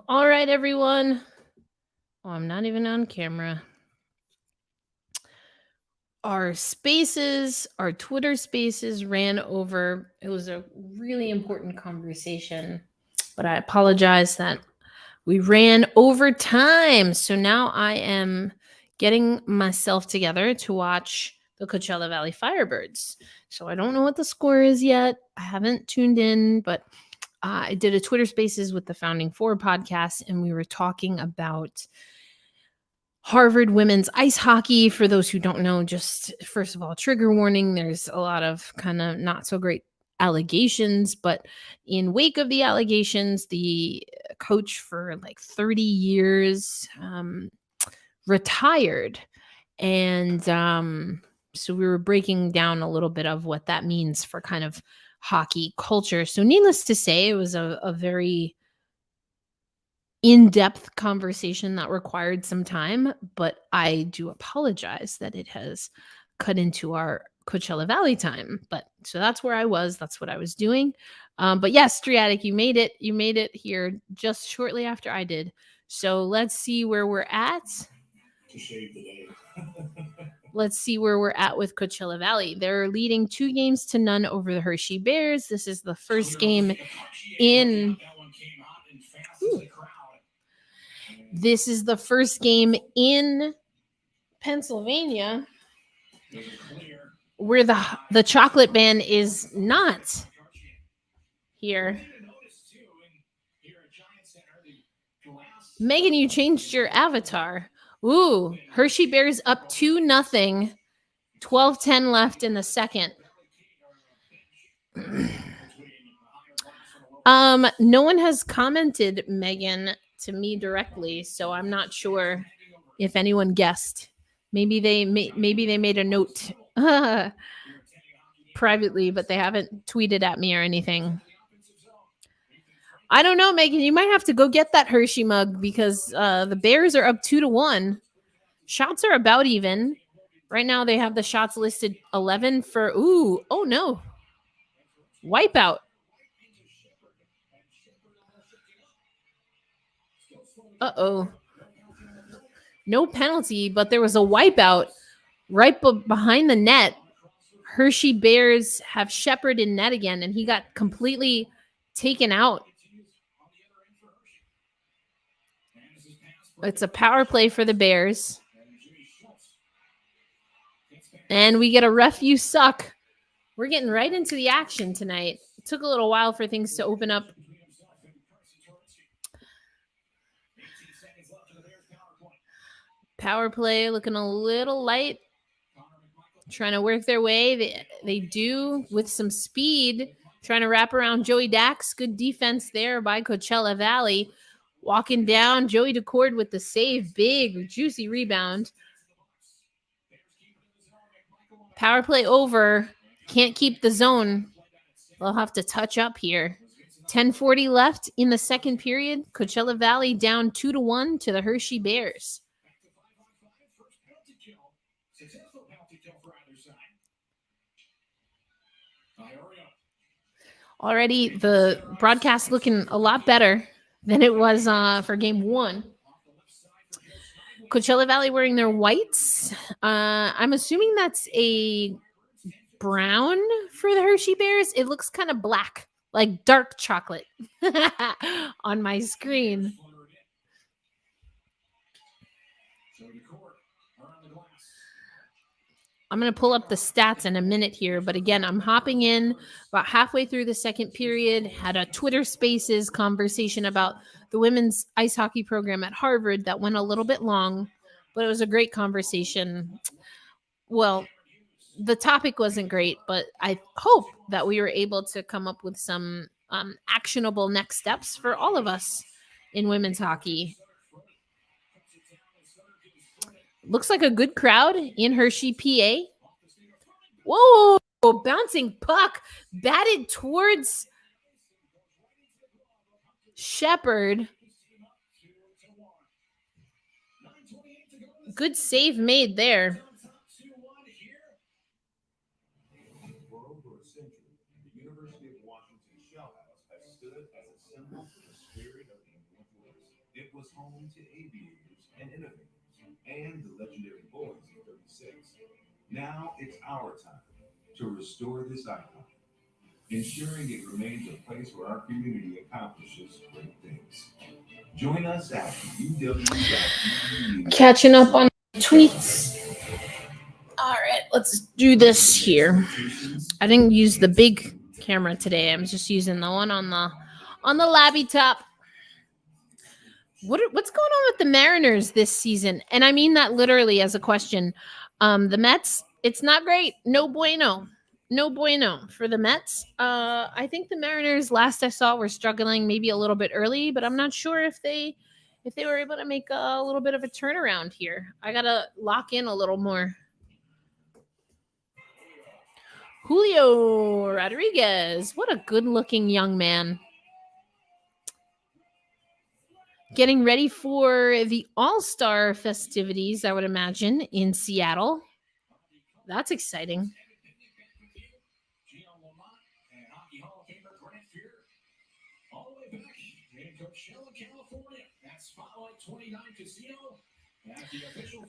All right, everyone. Oh, I'm not even on camera. Our Twitter spaces ran over. It was a really important conversation, but I apologize that we ran over time. So now I am getting myself together to watch the Coachella Valley Firebirds. So I don't know what the score is yet. I haven't tuned in, but I did a Twitter Spaces with the Founding Four podcast, and we were talking about Harvard women's ice hockey. For those who don't know, just first of all, trigger warning, there's a lot of kind of not so great allegations, but in wake of the allegations, the coach for like 30 years retired. And so we were breaking down a little bit of what that means for kind of hockey culture. So needless to say, it was a very in-depth conversation that required some time, but I do apologize that it has cut into our Coachella Valley time. But so that's where I was. That's what I was doing. But yes, Striatic, you made it. You made it here just shortly after I did. So let's see where we're at. To shave the day. Let's see where we're at with Coachella Valley. They're leading 2-0 over the Hershey Bears. This is the first game in. Ooh. This is the first game in Pennsylvania where the chocolate ban is not here. Megan, you changed your avatar. Ooh, Hershey Bears up 2-0. 12-10 left in the second. No one has commented, Megan, to me directly, so I'm not sure if anyone guessed. Maybe they made a note privately, but they haven't tweeted at me or anything. I don't know, Megan. You might have to go get that Hershey mug because the Bears are up 2-1. Shots are about even. Right now they have the shots listed 11 for oh no. Wipeout. Uh-oh. No penalty, but there was a wipeout right behind the net. Hershey Bears have Shepard in net again, and he got completely taken out. It's a power play for the Bears. And we get a ref you suck. We're getting right into the action tonight. It took a little while for things to open up. Power play looking a little light. Trying to work their way. They do with some speed. Trying to wrap around Joey Dax. Good defense there by Coachella Valley. Walking down. Joey DeCord with the save. Big, juicy rebound. Power play over. Can't keep the zone. They'll have to touch up here. 10:40 left in the second period. Coachella Valley down 2-1 to the Hershey Bears. Already the broadcast looking a lot better than it was for game one. Coachella Valley wearing their whites. I'm assuming that's a brown for the Hershey Bears. It looks kind of black, like dark chocolate on my screen. I'm going to pull up the stats in a minute here, but again, I'm hopping in about halfway through the second period, had a Twitter Spaces conversation about the women's ice hockey program at Harvard that went a little bit long, but it was a great conversation. Well, the topic wasn't great, but I hope that we were able to come up with some actionable next steps for all of us in women's hockey. Looks like a good crowd in Hershey, PA. Whoa, bouncing puck batted towards Shepard. Good save made there. It was home to aviators and innovators and the legendary boys of 36. Now it's our time to restore this icon, ensuring it remains a place where our community accomplishes great things. Join us at uw.edu. Catching up on tweets. All right, let's do this here. I didn't use the big camera today. I'm just using the one on the labby top. What's going on with the Mariners this season? And I mean that literally as a question. The Mets, it's not great. No bueno. No bueno for the Mets. I think the Mariners last I saw were struggling maybe a little bit early, but I'm not sure if they were able to make a little bit of a turnaround here. I got to lock in a little more. Julio Rodriguez. What a good-looking young man. Getting ready for the All-Star festivities, I would imagine, in Seattle. That's exciting. All the way back in Coachella, California, at Spotlight 29 Casino.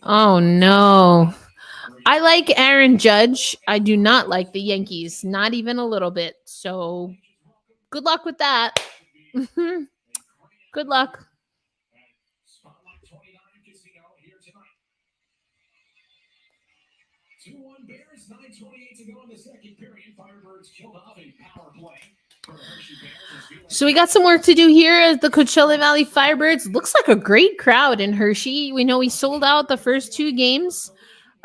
Oh, no. I like Aaron Judge. I do not like the Yankees, not even a little bit. So good luck with that. Good luck. Spotlight 29 Casino here tonight. 2-1 Bears, 9:28 to go in the second period. Firebirds killed off a power play. So we got some work to do here at the Coachella Valley Firebirds. Looks like a great crowd in Hershey. We know we sold out the first 2 games.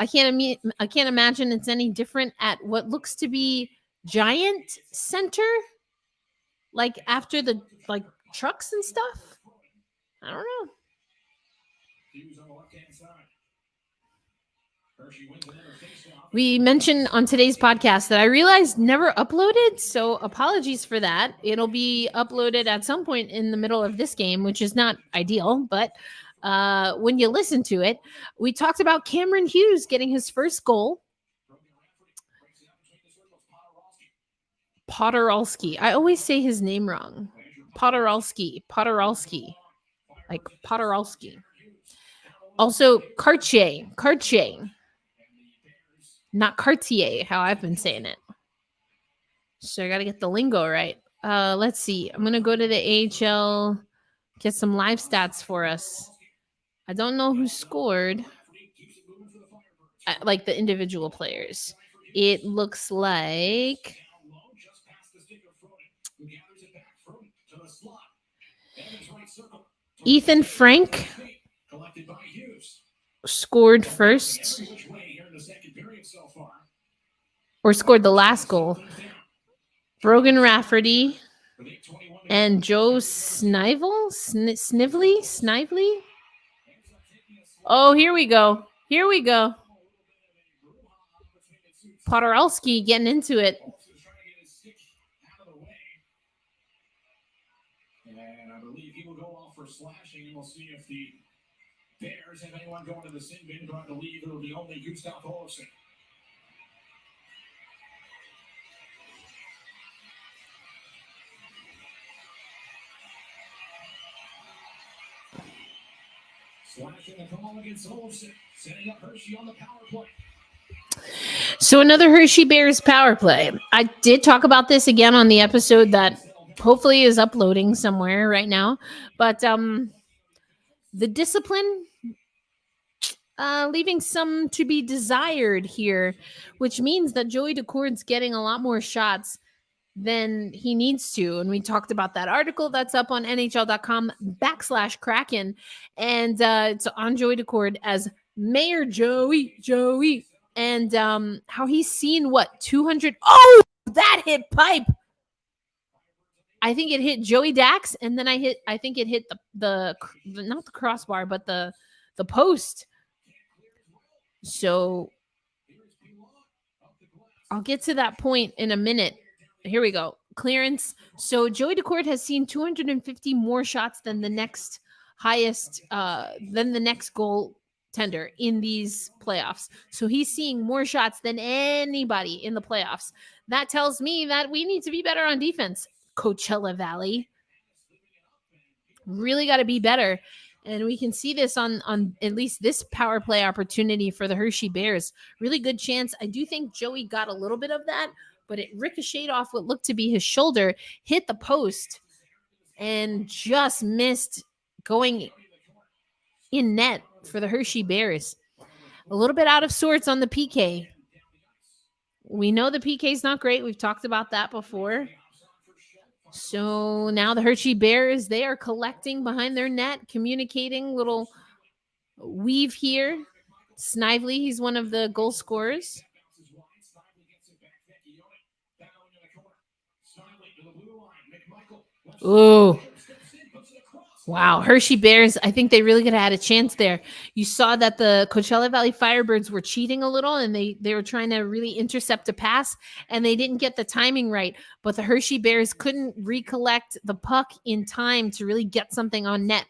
I can't imagine it's any different at what looks to be Giant Center, like after the trucks and stuff. I don't know. We mentioned on today's podcast that I realized never uploaded, so apologies for that. It'll be uploaded at some point in the middle of this game, which is not ideal, but when you listen to it, we talked about Cameron Hughes getting his first goal. Podoralski. I always say his name wrong. Podoralski. Like Podoralski. Also, Cartier. Not Cartier, how I've been saying it. So I got to get the lingo right. Let's see. I'm going to go to the AHL, get some live stats for us. I don't know who scored, like the individual players. It looks like Ethan Frank scored first, or scored the last goal. Brogan Rafferty and Joe Snively. Oh, here we go. Podoralski getting into it. And I believe he will go off for slashing, and we'll see if the Bears have anyone going to the sin bin, but I believe it will be only Gustav Olsen. Slashing the call against Olsen, setting up Hershey on the power play. So another Hershey Bears power play. I did talk about this again on the episode that hopefully is uploading somewhere right now. But the discipline, leaving some to be desired here, which means that Joey Decord's getting a lot more shots than he needs to. And we talked about that article that's up on NHL.com/Kraken. And it's on Joey Decord as Mayor Joey. And how he's seen 200. Oh, that hit pipe. I think it hit Joey Dax, and then I think it hit the not the crossbar, but the post. So I'll get to that point in a minute. Here we go. Clearance. So Joey Decord has seen 250 more shots than the next highest, than the next goaltender in these playoffs. So he's seeing more shots than anybody in the playoffs. That tells me that we need to be better on defense. Coachella Valley. Really got to be better. And we can see this on at least this power play opportunity for the Hershey Bears. Really good chance. I do think Joey got a little bit of that, but it ricocheted off what looked to be his shoulder, hit the post, and just missed going in net for the Hershey Bears. A little bit out of sorts on the PK. We know the PK is not great. We've talked about that before. So now the Hershey Bears, they are collecting behind their net, communicating, little weave here. Snively, he's one of the goal scorers. Ooh. Wow, Hershey Bears, I think they really could have had a chance there. You saw that the Coachella Valley Firebirds were cheating a little, and they were trying to really intercept a pass, and they didn't get the timing right. But the Hershey Bears couldn't recollect the puck in time to really get something on net.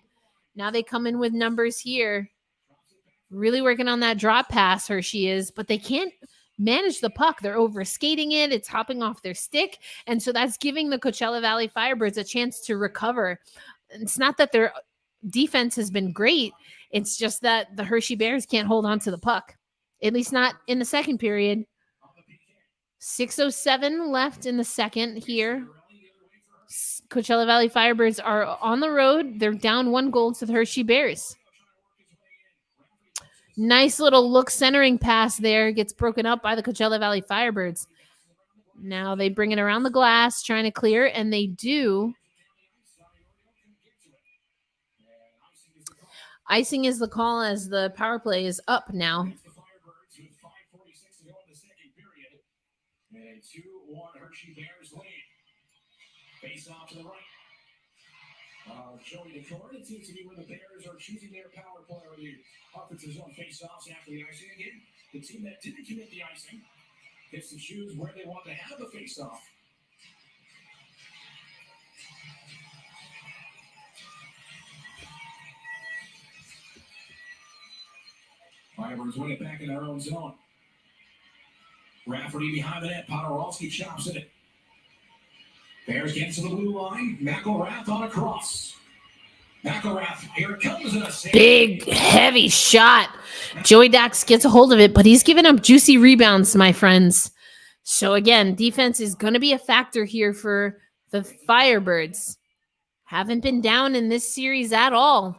Now they come in with numbers here. Really working on that drop pass, Hershey is, but they can't manage the puck. They're over skating it. It's hopping off their stick. And so that's giving the Coachella Valley Firebirds a chance to recover. It's not that their defense has been great. It's just that the Hershey Bears can't hold on to the puck, at least not in the second period. 6:07 left in the second here. Coachella Valley Firebirds are on the road. They're down 1-goal to the Hershey Bears. Nice little look centering pass there. Gets broken up by the Coachella Valley Firebirds. Now they bring it around the glass, trying to clear, and they do. Icing is the call as the power play is up now. And 2-1 Hershey Bears lead. Face off to the right. Joey DeCord, it seems to be where the Bears are choosing their power play or the offensive zone face-offs after the icing. Again, the team that didn't commit the icing gets to choose where they want to have the face-off. Firebirds win it back in their own zone. Rafferty behind the net. Podorowski chops it. Bears gets to the blue line. McElrath on a cross. McElrath, here it comes in a save. Big, heavy shot. Joey Dax gets a hold of it, but he's giving up juicy rebounds, my friends. So again, defense is going to be a factor here for the Firebirds. Haven't been down in this series at all.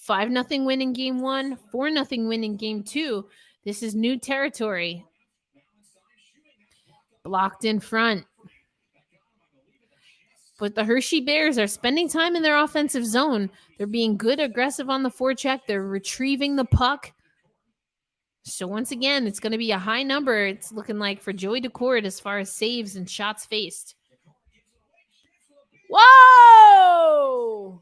5-0 win in game 1, 4-0 win in game 2. This is new territory. Blocked in front. But the Hershey Bears are spending time in their offensive zone. They're being good, aggressive on the forecheck. They're retrieving the puck. So once again, it's going to be a high number, it's looking like, for Joey DeCord as far as saves and shots faced. Whoa!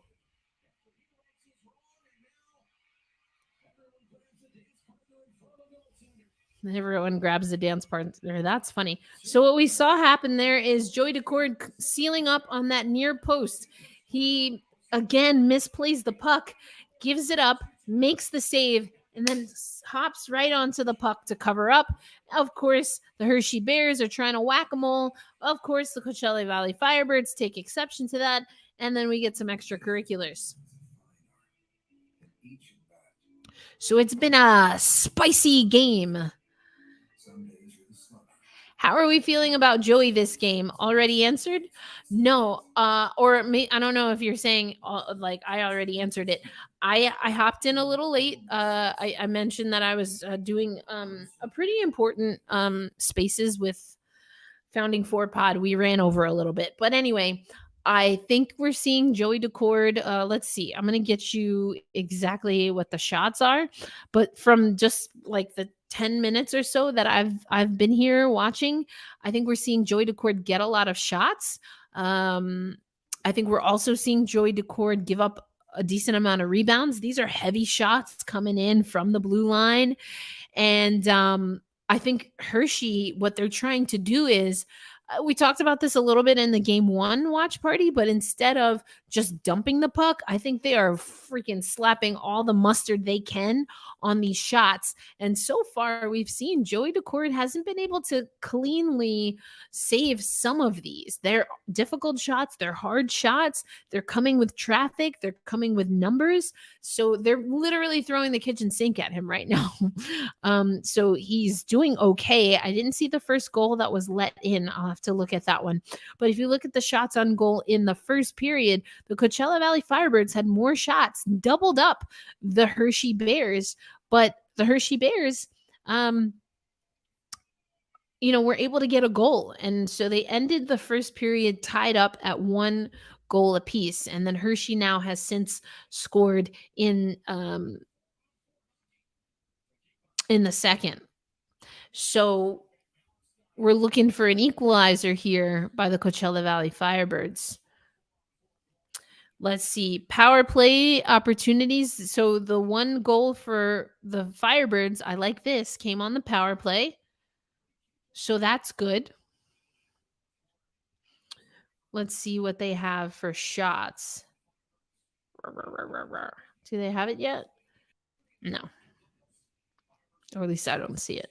Everyone grabs the dance partner. That's funny. So what we saw happen there is Joey DeCord sealing up on that near post. He, again, misplays the puck, gives it up, makes the save, and then hops right onto the puck to cover up. Of course, the Hershey Bears are trying to whack-a-mole. Of course, the Coachella Valley Firebirds take exception to that, and then we get some extracurriculars. So it's been a spicy game. How are we feeling about Joey this game? Already answered? No. I don't know if you're saying like I already answered it. I hopped in a little late. I mentioned that I was doing a pretty important spaces with Founding 4 Pod. We ran over a little bit. But anyway, I think we're seeing Joey DeCord. Let's see. I'm going to get you exactly what the shots are. But from just like the 10 minutes or so that I've been here watching, I think we're seeing Joey DeCord get a lot of shots. I think we're also seeing Joey DeCord give up a decent amount of rebounds. These are heavy shots coming in from the blue line. And I think Hershey, what they're trying to do is We talked about this a little bit in the game 1 watch party, but instead of just dumping the puck, I think they are freaking slapping all the mustard they can on these shots. And so far, we've seen Joey Decord hasn't been able to cleanly save some of these. They're difficult shots, they're hard shots, they're coming with traffic, they're coming with numbers. So they're literally throwing the kitchen sink at him right now. So he's doing okay. I didn't see the first goal that was let in. I'll have to look at that one. But if you look at the shots on goal in the first period, the Coachella Valley Firebirds had more shots, doubled up the Hershey Bears. But the Hershey Bears, were able to get a goal. And so they ended the first period tied up at 1 goal apiece. And then Hershey now has since scored in the second. So we're looking for an equalizer here by the Coachella Valley Firebirds. Let's see. Power play opportunities. So the 1 goal for the Firebirds, I like this, came on the power play. So that's good. Let's see what they have for shots. Do they have it yet? No. Or at least I don't see it.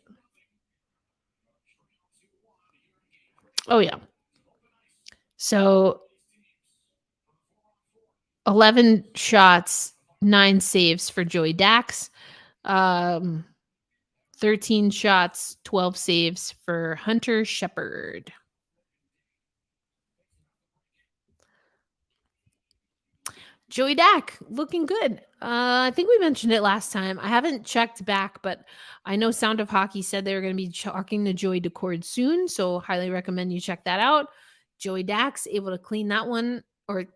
Oh, yeah. So 11 shots, 9 saves for Joey Dax. 13 shots, 12 saves for Hunter Shepard. Joey Dack looking good. I think we mentioned it last time. I haven't checked back, but I know Sound of Hockey said they were going to be talking to Joey Decord soon, so highly recommend you check that out. Joey Dack's able to clean that one or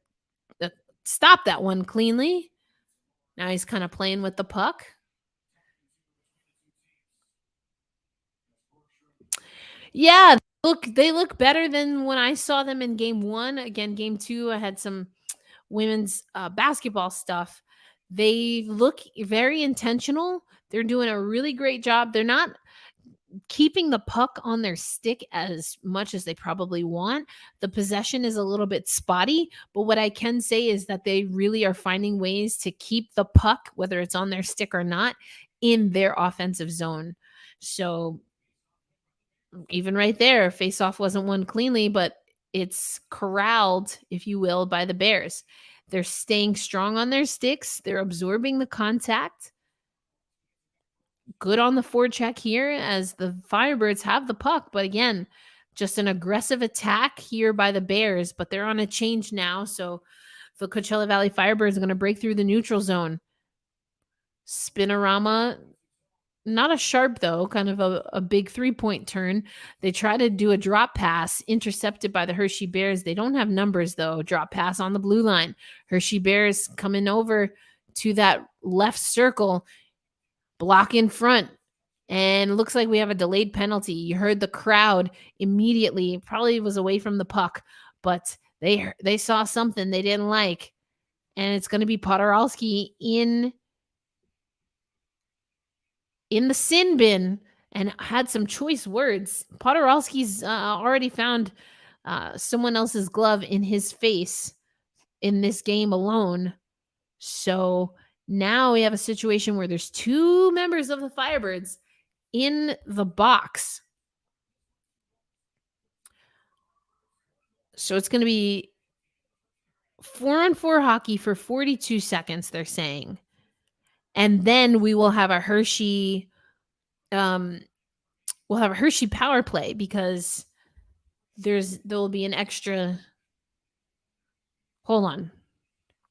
stop that one cleanly. Now he's kind of playing with the puck. Yeah, they look better than when I saw them in game 1. Again, game 2, I had some women's basketball stuff. They look very intentional. They're doing a really great job. They're not keeping the puck on their stick as much as they probably want. The possession is a little bit spotty, but what I can say is that they really are finding ways to keep the puck, whether it's on their stick or not, in their offensive zone. So even right there, face-off wasn't won cleanly, but it's corralled, if you will, by the Bears. They're staying strong on their sticks. They're absorbing the contact. Good on the forecheck here as the Firebirds have the puck. But again, just an aggressive attack here by the Bears. But they're on a change now. So the Coachella Valley Firebirds are going to break through the neutral zone. Spinorama, not a sharp though, kind of a big 3-point turn. They try to do a drop pass intercepted by the Hershey Bears. They don't have numbers though. Drop pass on the blue line. Hershey Bears coming over to that left circle, block in front. And looks like we have a delayed penalty. You heard the crowd immediately, probably was away from the puck, but they saw something they didn't like. And it's going to be Podorowski in the sin bin and had some choice words. Podorowski's already found someone else's glove in his face in this game alone. So now we have a situation where there's 2 members of the Firebirds in the box. So it's going to be 4-on-4 hockey for 42 seconds, they're saying. And then we will have a Hershey power play because there'll be an extra. Hold on.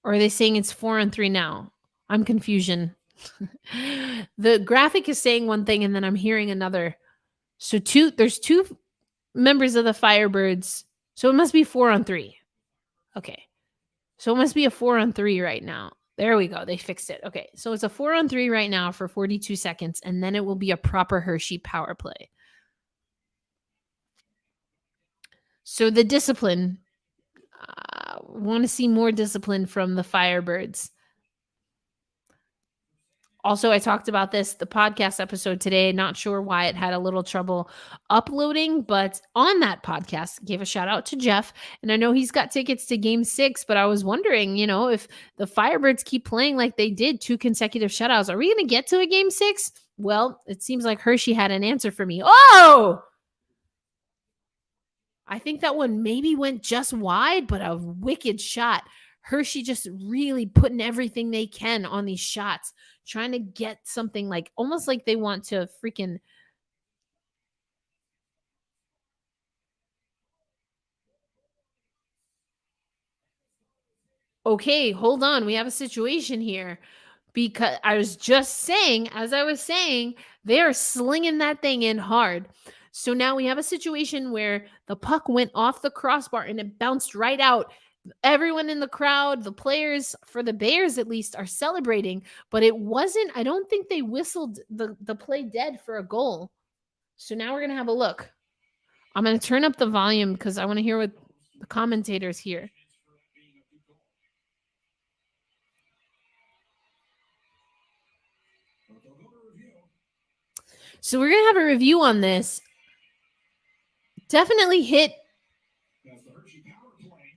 Or are they saying it's 4-on-3 now? I'm confusion. The graphic is saying one thing and then I'm hearing another. So there's 2 members of the Firebirds. So it must be 4-on-3. Okay. So it must be a 4-on-3 right now. There we go. They fixed it. Okay. So it's a 4-on-3 right now for 42 seconds, and then it will be a proper Hershey power play. So the discipline, want to see more discipline from the Firebirds. Also, I talked about this, the podcast episode today. Not sure why it had a little trouble uploading, but on that podcast, gave a shout out to Jeff. And I know he's got tickets to game 6, but I was wondering, if the Firebirds keep playing like they did 2 consecutive shutouts, are we going to get to a game 6? Well, it seems like Hershey had an answer for me. Oh! I think that one maybe went just wide, but a wicked shot. Hershey just really putting everything they can on these shots, trying to get something like almost like they want to freaking. Okay, hold on. We have a situation here because I was just saying, as I was saying, they are slinging that thing in hard. So now we have a situation where the puck went off the crossbar and it bounced right out. Everyone in the crowd, the players for the Bears at least, are celebrating, but it wasn't, I don't think they whistled the play dead for a goal. So now we're going to have a look. I'm going to turn up the volume because I want to hear what the commentators hear. So we're going to have a review on this. Definitely hit.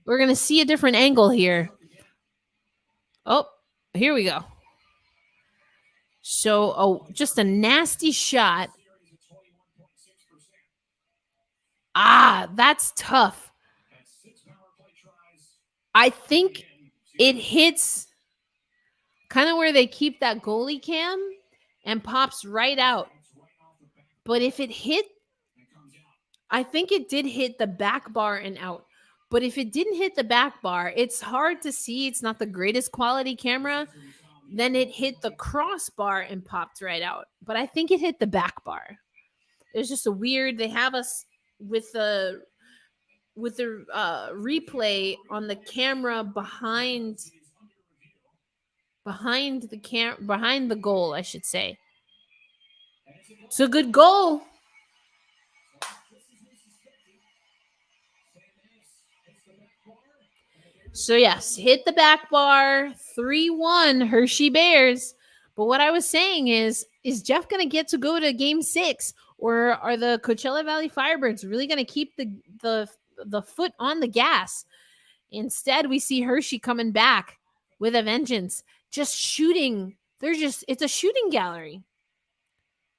We're going to see a different angle here. Oh, here we go. So, just a nasty shot. That's tough. I think it hits kind of where they keep that goalie cam and pops right out. But if it hit, I think it did hit the back bar and out. But if it didn't hit the back bar, it's hard to see. It's not the greatest quality camera. Then it hit the crossbar and popped right out. But I think it hit the back bar. It's just a weird. They have us with the replay on the camera behind the goal, I should say. It's a good goal. So yes, hit the back bar, 3-1 Hershey Bears. But what I was saying is Jeff going to get to go to game 6, or are the Coachella Valley Firebirds really going to keep the foot on the gas? Instead, we see Hershey coming back with a vengeance, just shooting. It's a shooting gallery.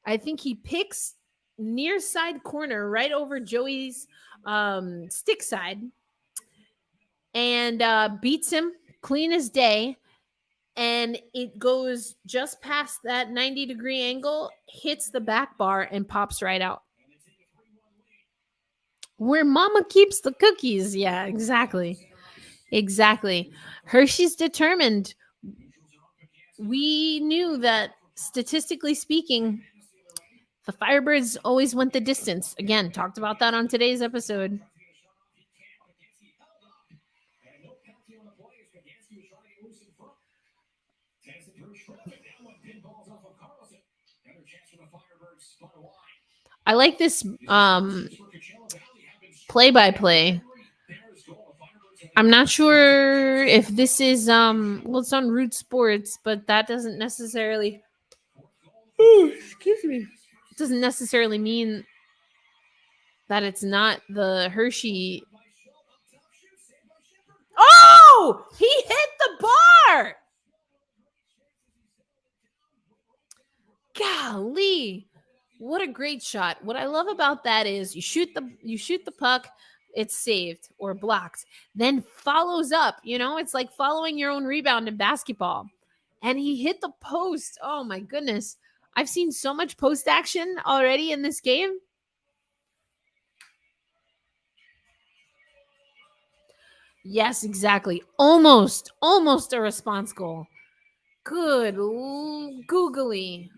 I think he picks near side corner right over Joey's stick side and beats him clean as day. And it goes just past that 90-degree angle, hits the back bar, and pops right out. Where mama keeps the cookies. Yeah, exactly. Exactly. Hershey's determined. We knew that, statistically speaking, the Firebirds always went the distance. Again, talked about that on today's episode. I like this play-by-play. I'm not sure if this is it's on Root Sports, but that doesn't necessarily excuse me. It doesn't necessarily mean that it's not the Hershey. Oh, he hit the bar. Golly. What a great shot. What I love about that is you shoot the puck, it's saved or blocked, then follows up. It's like following your own rebound in basketball. And he hit the post. Oh my goodness. I've seen so much post action already in this game. Yes, exactly. Almost a response goal. Good googly.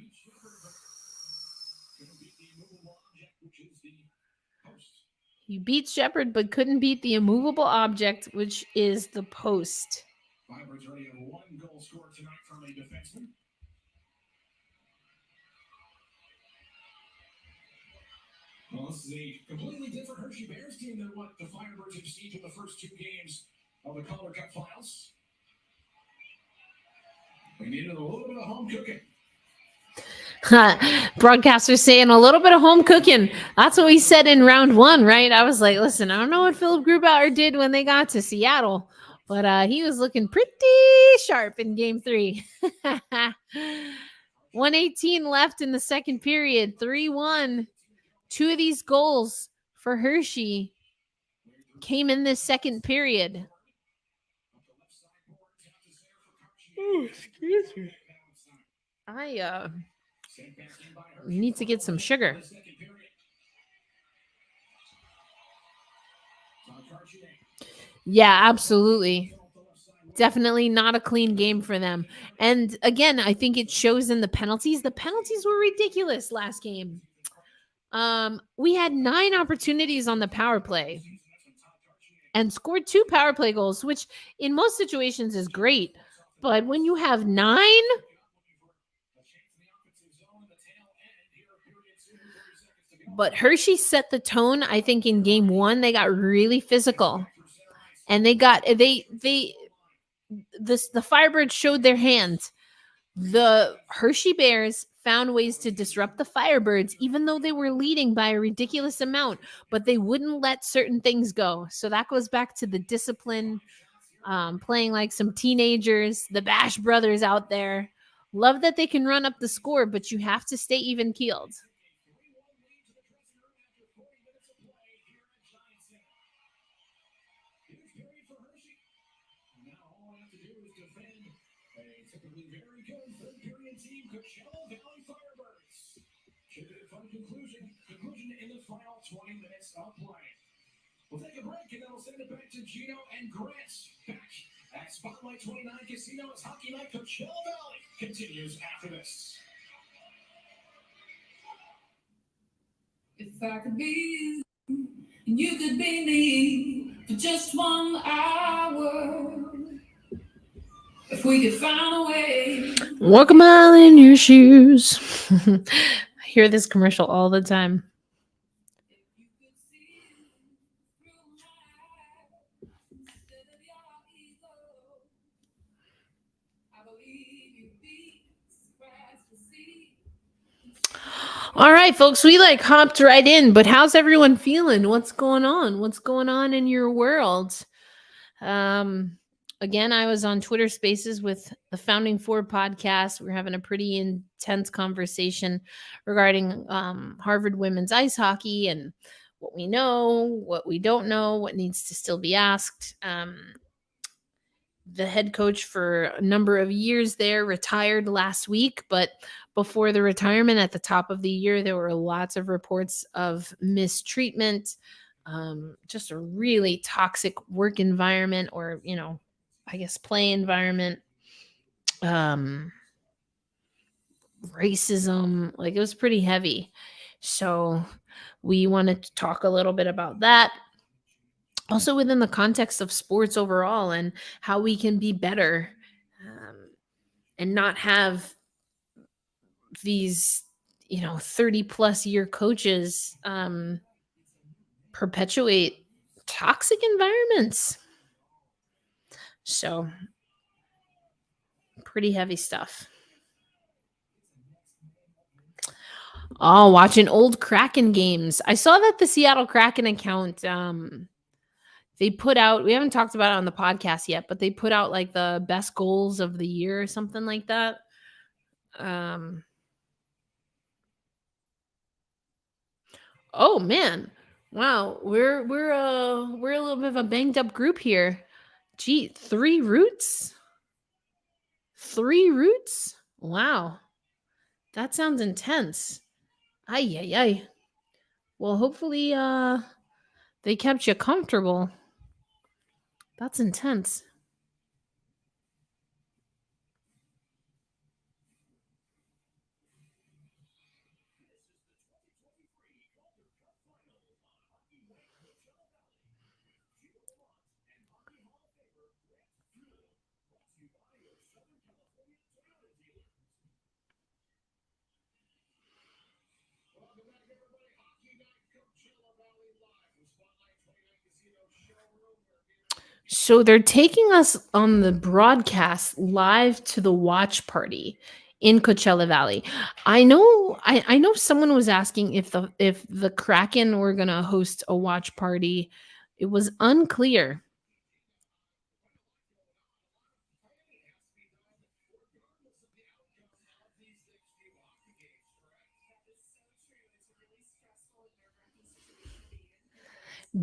You beat Shepard, but couldn't beat the immovable object, which is the post. Firebirds already have 1 goal scored tonight from a defenseman. Well, this is a completely different Hershey Bears team than what the Firebirds have seen in the first 2 games of the Calder Cup finals. We needed a little bit of home cooking Broadcaster saying a little bit of home cooking. That's what we said in round 1, right? I was like, listen, I don't know what Philip Grubauer did when they got to Seattle, but he was looking pretty sharp in game 3. 1:18 left in the second period, 3-1. 2 of these goals for Hershey came in this second period. Oh, excuse me. I need to get some sugar. Yeah, absolutely. Definitely not a clean game for them. And again, I think it shows in the penalties. The penalties were ridiculous last game. We had 9 opportunities on the power play and scored 2 power play goals, which in most situations is great. But when you have 9, but Hershey set the tone. I think in game 1 they got really physical, and the Firebirds showed their hands. The Hershey Bears found ways to disrupt the Firebirds, even though they were leading by a ridiculous amount, but they wouldn't let certain things go. So that goes back to the discipline, playing like some teenagers, the Bash brothers out there. Love that they can run up the score, but you have to stay even keeled. Typically very good third period team, Coachella Valley Firebirds. Should be a fun conclusion in the final 20 minutes of play. We'll take a break and then we'll send it back to Gino and Grant. Back at Spotlight 29 Casino's Hockey Night Coachella Valley continues after this. If I could be you, and you could be me for just 1 hour. If we could find a way. Walk a mile in your shoes. I hear this commercial all the time. All right, folks, we hopped right in, but how's everyone feeling? What's going on? What's going on in your world? Again, I was on Twitter Spaces with the Founding Four podcast. We're having a pretty intense conversation regarding Harvard women's ice hockey and what we know, what we don't know, what needs to still be asked. The head coach for a number of years there retired last week, but before the retirement at the top of the year, there were lots of reports of mistreatment, just a really toxic work environment, or, I guess play environment, racism. It was pretty heavy. So we wanted to talk a little bit about that. Also within the context of sports overall and how we can be better, and not have these 30 plus year coaches perpetuate toxic environments. So pretty heavy stuff. Oh, watching old Kraken games. I saw that the Seattle Kraken account, they put out, we haven't talked about it on the podcast yet, but they put out the best goals of the year or something like that. Oh man. Wow. We're a little bit of a banged up group here. Gee, 3 roots? 3 roots? Wow. That sounds intense. Ay, ay, ay. Well, hopefully they kept you comfortable. That's intense. So they're taking us on the broadcast live to the watch party in Coachella Valley. I know someone was asking if the Kraken were going to host a watch party. It was unclear.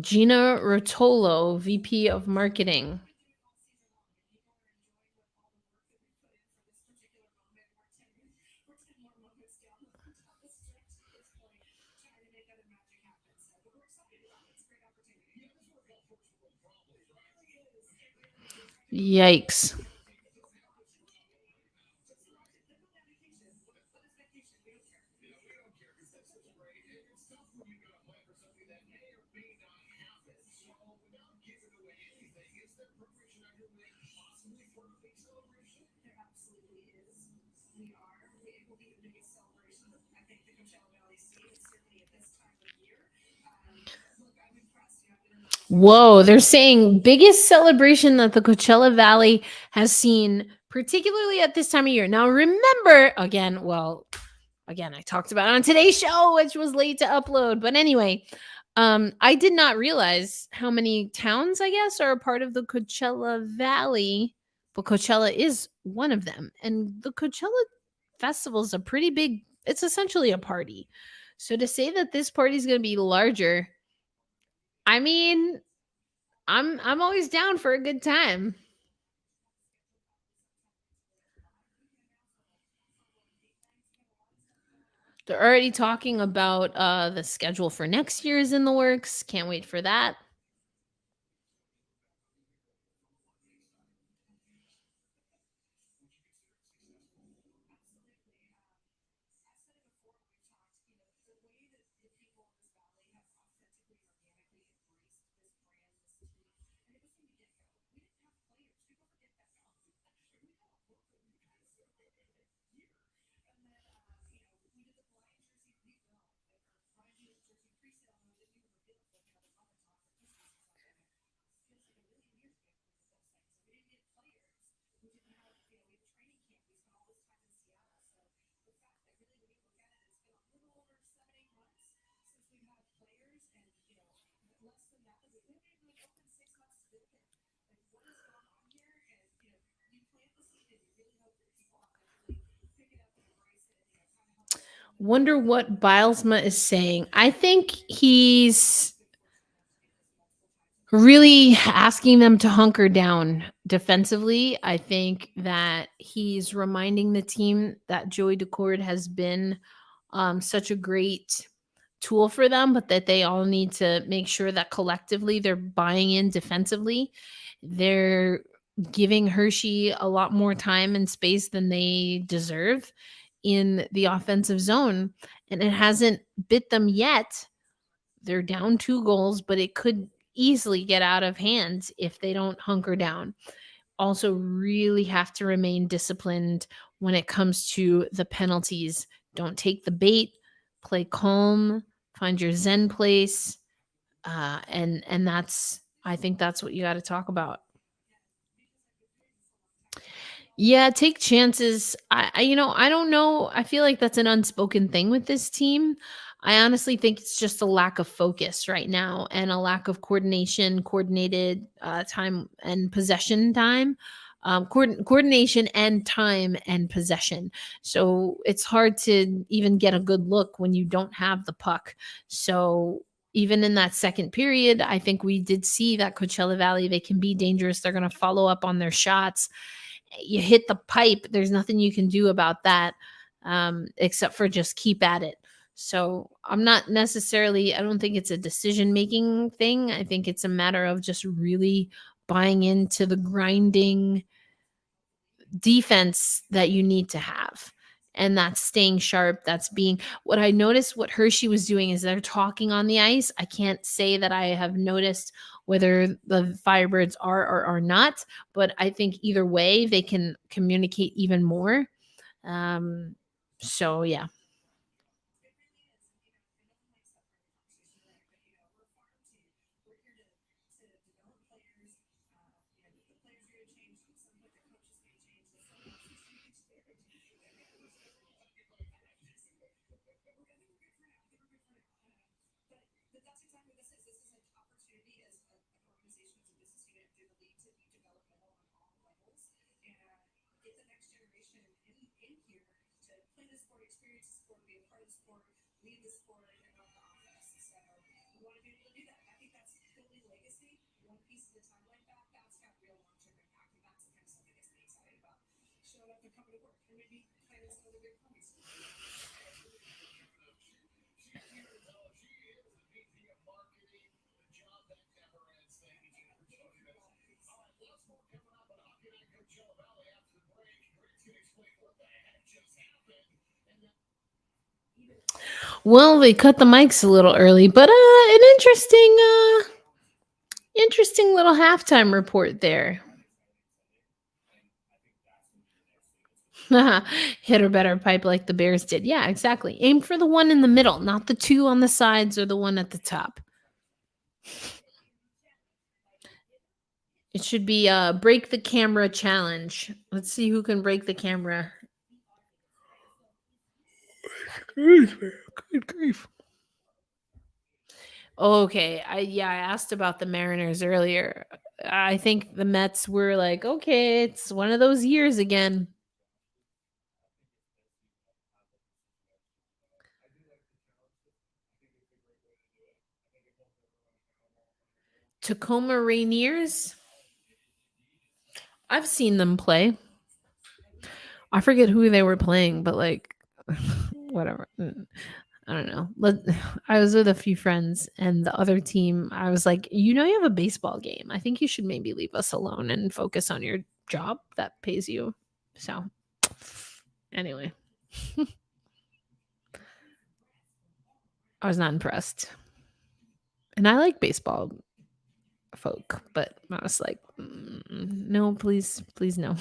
Gina Rotolo, VP of Marketing. Yikes. Whoa, they're saying biggest celebration that the Coachella Valley has seen, particularly at this time of year. Now, remember, again, I talked about it on today's show, which was late to upload. But anyway, I did not realize how many towns, I guess, are a part of the Coachella Valley, but Coachella is one of them. And the Coachella Festival is a pretty big, it's essentially a party. So to say that this party is going to be larger, I mean, I'm always down for a good time. They're already talking about the schedule for next year is in the works. Can't wait for that. Wonder what Bilesma is saying. I think he's really asking them to hunker down defensively. I think that he's reminding the team that Joey Decord has been such a great tool for them, but that they all need to make sure that collectively they're buying in defensively. They're giving Hershey a lot more time and space than they deserve in the offensive zone, and it hasn't bit them yet. They're down 2 goals, but it could easily get out of hand if they don't hunker down. Also, really have to remain disciplined when it comes to the penalties. Don't take the bait, play calm, find your zen place. And that's, I think that's what you got to talk about. Yeah, take chances. I don't know. I feel like that's an unspoken thing with this team. I honestly think it's just a lack of focus right now and a lack of coordination, coordinated time and possession time, coordination and time and possession. So it's hard to even get a good look when you don't have the puck. So even in that second period, I think we did see that Coachella Valley, they can be dangerous. They're going to follow up on their shots. You hit the pipe, there's nothing you can do about that, except for just keep at it. So I'm not necessarily, I don't think it's a decision making thing. I think it's a matter of just really buying into the grinding defense that you need to have. And that's staying sharp. That's being what I noticed what Hershey was doing is they're talking on the ice. I can't say that I have noticed whether the Firebirds are or are not, but I think either way they can communicate even more. So yeah. But that's exactly what this is. This is an opportunity as an organization, as a business unit, through the league to be developmental on all levels and get the next generation in here to play the sport, experience the sport, be a part of the sport, lead the sport, and not the office. So we want to be able to do that. I think that's building legacy, one piece at a time like that. That's got real long-term impact, and that's the kind of stuff that gets me excited about. Showing up and coming to work, and maybe planning some other big hobbies. Well, they cut the mics a little early, but an interesting little halftime report there. Hit or better pipe like the Bears did. Yeah, exactly. Aim for the one in the middle, not the two on the sides or the one at the top. It should be a break the camera challenge. Let's see who can break the camera. Good grief. Okay, I asked about the Mariners earlier. I think the Mets were like, okay, it's one of those years again. Tacoma Rainiers. I've seen them play. I forget who they were playing, but like, whatever. I don't know. I was with a few friends, and the other team, I was like, you have a baseball game. I think you should maybe leave us alone and focus on your job that pays you. So, anyway, I was not impressed. And I like baseball folk, but I was like, no, please, no.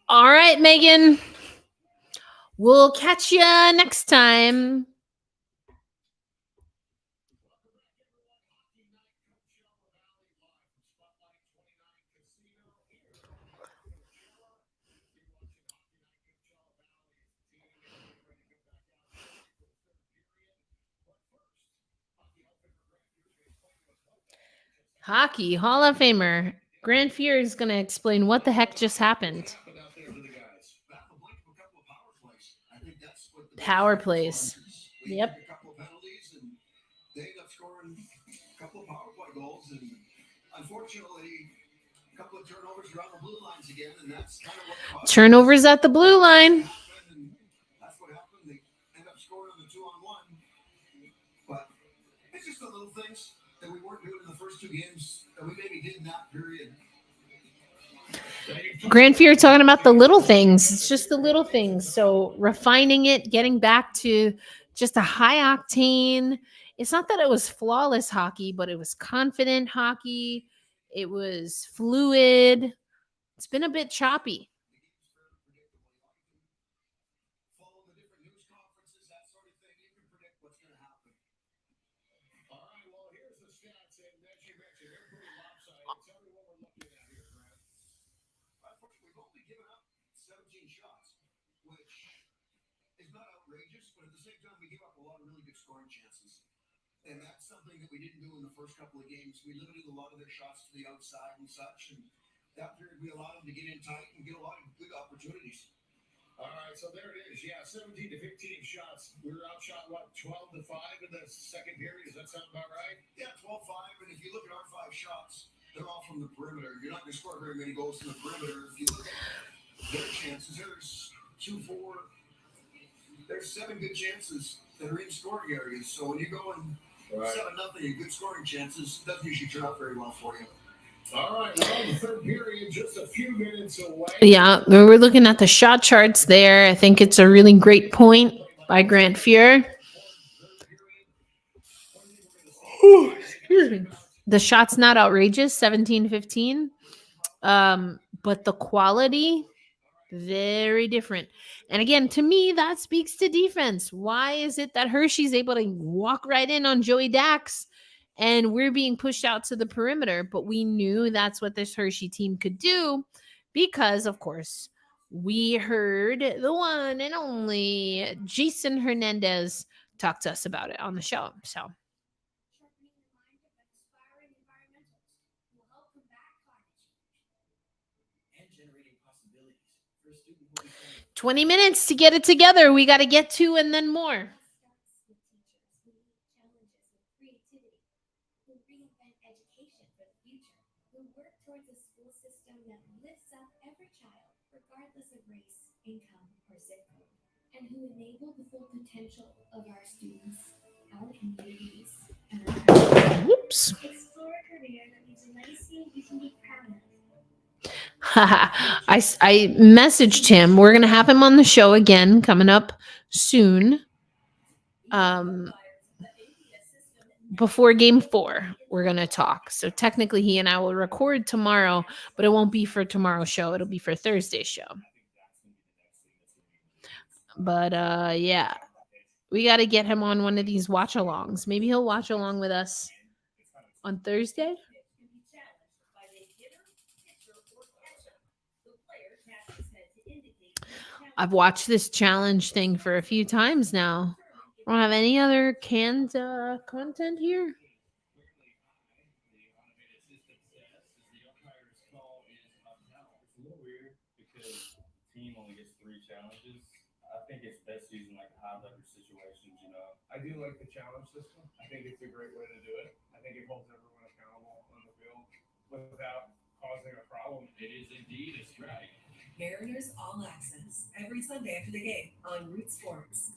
All right, Megan. We'll catch you next time. Hockey Hall of Famer Grant Fuhr is going to explain what the heck just happened. Power plays. Yep. A couple of penalties, and they ended up scoring a couple of power play goals, and unfortunately, a couple of turnovers around the blue lines again, and that's kind of what caused Turnovers at the blue line. That's what happened. They ended up scoring on the 2-on-1, but it's just the little things that we weren't doing in the first two games that we maybe did in that period. Grant Fuhr talking about the little things. It's just the little things. So refining it, getting back to just a high octane. It's not that it was flawless hockey, but it was confident hockey. It was fluid. It's been a bit choppy. Follow the different news conferences, that sort of thing. You can predict what's going to happen. All right, well, here's the stats, and as you mentioned, they're pretty lopsided. Tell me what we're looking at here, Grant. Unfortunately, we've only given up 17 shots, which is not outrageous, but at the same time, we give up a lot of really good scoring chances. And that's something that we didn't do in the first couple of games. We limited a lot of their shots to the outside and such, and that period we allowed them to get in tight and get a lot of good opportunities. All right, so there it is. Yeah, 17 to 15 shots. We were outshot, 12 to 5 in the second period? Does that sound about right? Yeah, 12-5. And if you look at our 5 shots, they're all from the perimeter. You're not going to score very many goals from the perimeter. If you look at their chances, there's 2-4. There's 7 good chances that are in scoring areas. So when you go and Right. 7-0, good scoring chances. Doesn't usually turn out very well for you. All right, well, the third period just a few minutes away. Yeah, we're looking at the shot charts there. I think it's a really great point by Grant Fuhr. Excuse me. The shot's not outrageous, 17-15. But the quality, very different. And again, to me, that speaks to defense. Why is it that Hershey's able to walk right in on Joey Dax and we're being pushed out to the perimeter? But we knew that's what this Hershey team could do because, of course, we heard the one and only Jason Hernandez talk to us about it on the show. So Sharpening the mind of inspiring environmentals will help combat climate change. And generating possibilities for a student who becomes 20 minutes to get it together. We got to get to and then more. Starts with teachers who meet challenges with creativity, who reinvent education for the future, who work towards a school system that lifts up every child, regardless of race, income, or zip code, and who enable the full potential of our students, our communities, and our country. Whoops. Explore a career that leaves a legacy you can be proud of. I messaged him. We're gonna have him on the show again coming up soon. Before game 4, we're gonna talk. So technically he and I will record tomorrow, but it won't be for tomorrow's show. It'll be for Thursday's show. But yeah. We gotta get him on one of these watch alongs. Maybe he'll watch along with us on Thursday. I've watched this challenge thing for a few times now. I don't have any other canned content here. It's a little weird because the team only gets 3 challenges. I think it's best using like high leverage situations, you know. I do like the challenge system. I think it's a great way to do it. I think it holds everyone accountable on the field without causing a problem. It is indeed a strategy. Mariners All Access every Sunday after the game on Root Sports.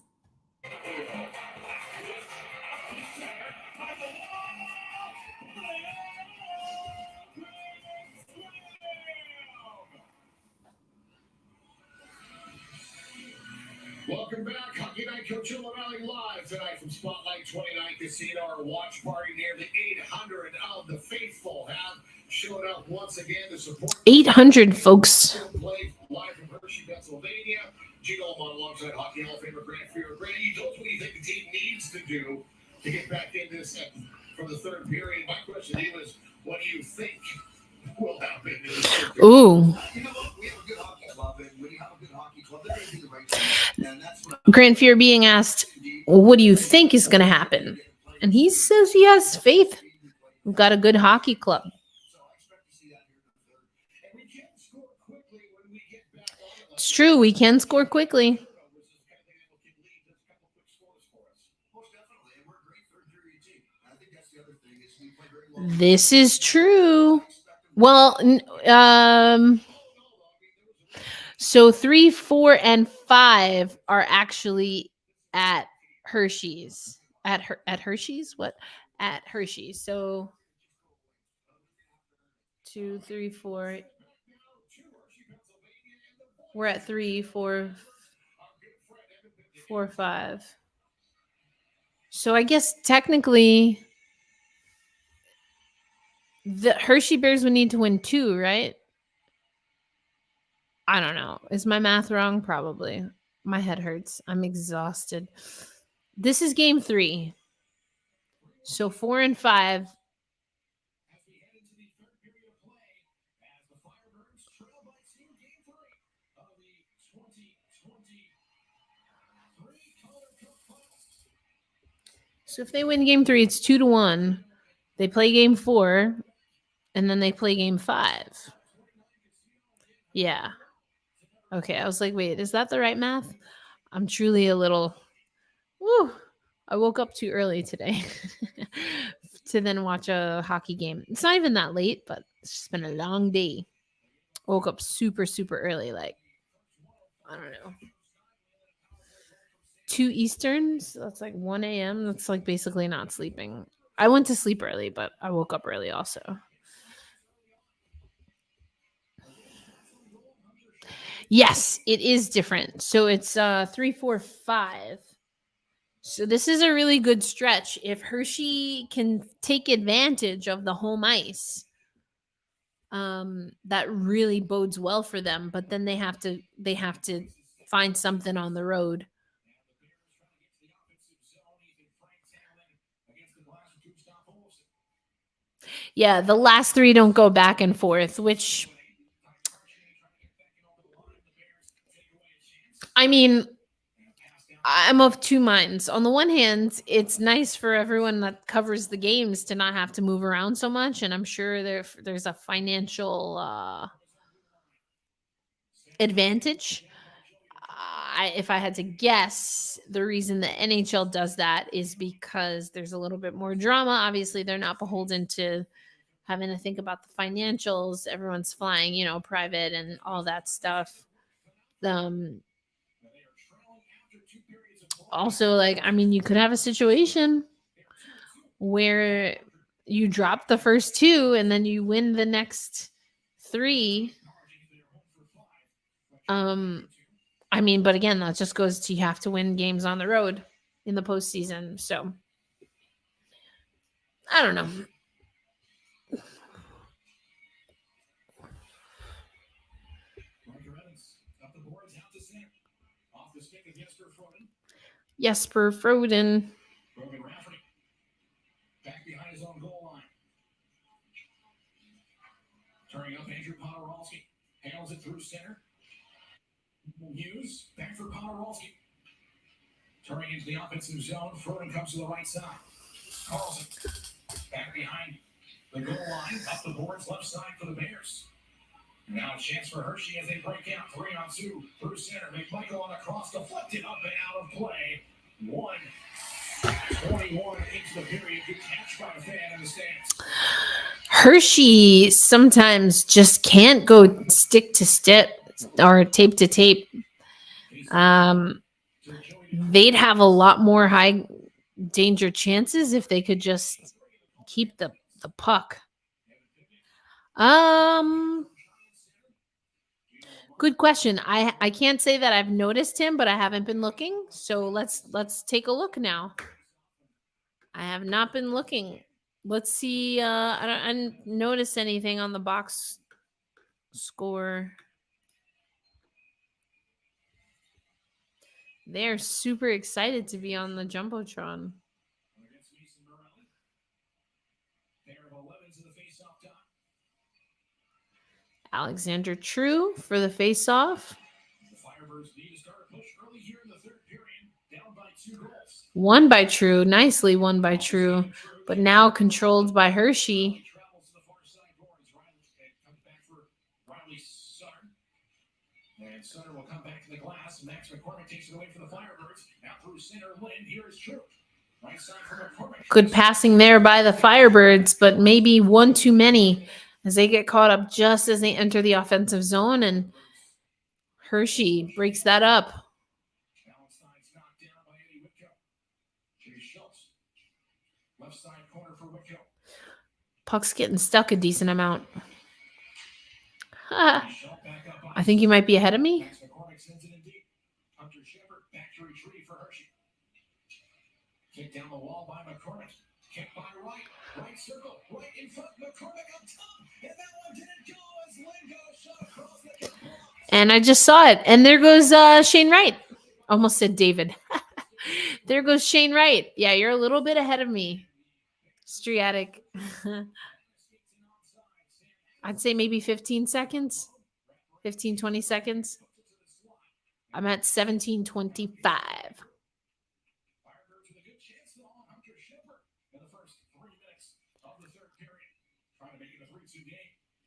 Welcome back. Hockey Night Coachella Valley live tonight from Spotlight 29 Casino. Our watch party, nearly 800 of the faithful have showed up once again to support 800 folks. play live from Hershey, Pennsylvania. Gino Almont alongside Hockey Hall of Famer Grant Fuhr. Grant, you told us what you think the team needs to do to get back in this from the third period. My question to you is, what do you think will happen in the third period? Ooh. You know what? We have a good hockey club, and when you have a good hockey club, they're going to do the right thing. And that's what Grant Fuhr being asked, well, what do you think is going to happen? And he says he has faith. We've got a good hockey club. So I expect to see that here in the third. And we can score quickly when we get back on it. It's true. We can score quickly. Most definitely, and we're a great third period team. And I think that's the other thing is we play very well. This is true. Well, so 3, 4, and 5 are actually at Hershey's. At Hershey's? What? At Hershey's. So 2, 3, 4. We're at 3, 4, 4, 5. So I guess technically the Hershey Bears would need to win 2, right? I don't know. Is my math wrong? Probably. My head hurts. I'm exhausted. This is game 3. So 4 and 5. As we head into the third period of play, as the Firebirds trail by 2 game 3 of the 2023 Calder Cup Finals. So if they win game 3, it's 2-1. They play game 4, and then they play game 5. Yeah. Okay, I was like, wait, is that the right math? I'm truly a little. Woo! I woke up too early today to then watch a hockey game. It's not even that late, but it's just been a long day. Woke up super, super early. Like, I don't know. 2 Eastern. So that's like 1 a.m. That's like basically not sleeping. I went to sleep early, but I woke up early also. Yes, it is different. So it's 3, 4, 5. So this is a really good stretch. If Hershey can take advantage of the home ice, that really bodes well for them. But then they have to find something on the road. Yeah, the last 3 don't go back and forth, which, I mean, I'm of two minds. On the one hand, it's nice for everyone that covers the games to not have to move around so much, and I'm sure there's a financial advantage. If I had to guess, the reason the NHL does that is because there's a little bit more drama. Obviously, they're not beholden to having to think about the financials. Everyone's flying, private and all that stuff. Also, like, I mean, you could have a situation where you drop the first 2 and then you win the next 3. I mean, but again, that just goes to you have to win games on the road in the postseason. So I don't know. Jesper Froden. Back behind his own goal line. Turning up Andrew Podorowski. Handles it through center. Hughes. Back for Podorowski. Turning into the offensive zone. Froden comes to the right side. Carlson. Back behind the goal line. Up the boards. Left side for the Bears. Now a chance for Hershey as they break out. 3-on-2 through center. McMichael on the cross. Deflected up and out of play. 1:21 into the period. Good catch by the fan in the stands. Hershey sometimes just can't go stick to stick or tape to tape. They'd have a lot more high danger chances if they could just keep the puck. Good question. I can't say that I've noticed him, but I haven't been looking. So let's take a look now. I have not been looking. Let's see. I didn't notice anything on the box score. They're super excited to be on the Jumbotron. Alexander True for the face-off. The Firebirds need to start a push early here in the third period, down by 2 goals. Won by True, nicely won by True, but now controlled by Hershey. Travels to the far side boards. Riley comes back for Riley Sutter. And Sutter will come back to the glass. Max McCormick takes it away for the Firebirds. Now through center Lynn. Here is True. Right side for McCormick. Good passing there by the Firebirds, but maybe one too many as they get caught up just as they enter the offensive zone, and Hershey breaks that up. Allenstein's knocked down by Eddie Whitco. Jay Schultz. Left side corner for Whitco. Puck's getting stuck a decent amount. I think you might be ahead of me. Max McCormick sends it in deep. Hunter Shepard back to retrieve for Hershey. Kick down the wall by McCormick. Kick by right. Right circle. Right in front. McCormick up top. And that one didn't go as Lynn got a shot across the kick block. And I just saw it. And there goes Shane Wright. Almost said David. There goes Shane Wright. Yeah, you're a little bit ahead of me. Striatic. I'd say maybe 15 seconds. 15, 20 seconds. I'm at 17:25.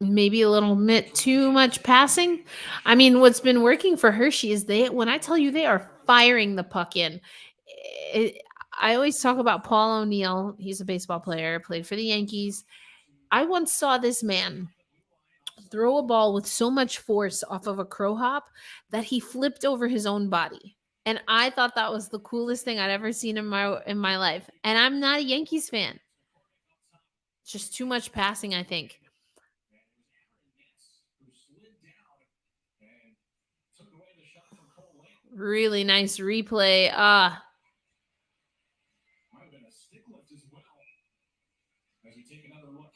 Maybe a little bit too much passing. I mean, what's been working for Hershey is when I tell you they are firing the puck in. I always talk about Paul O'Neill. He's a baseball player, played for the Yankees. I once saw this man throw a ball with so much force off of a crow hop that he flipped over his own body. And I thought that was the coolest thing I'd ever seen in my life. And I'm not a Yankees fan. It's just too much passing, I think. Really nice replay. Might have been a stick lift as well. As we take another look.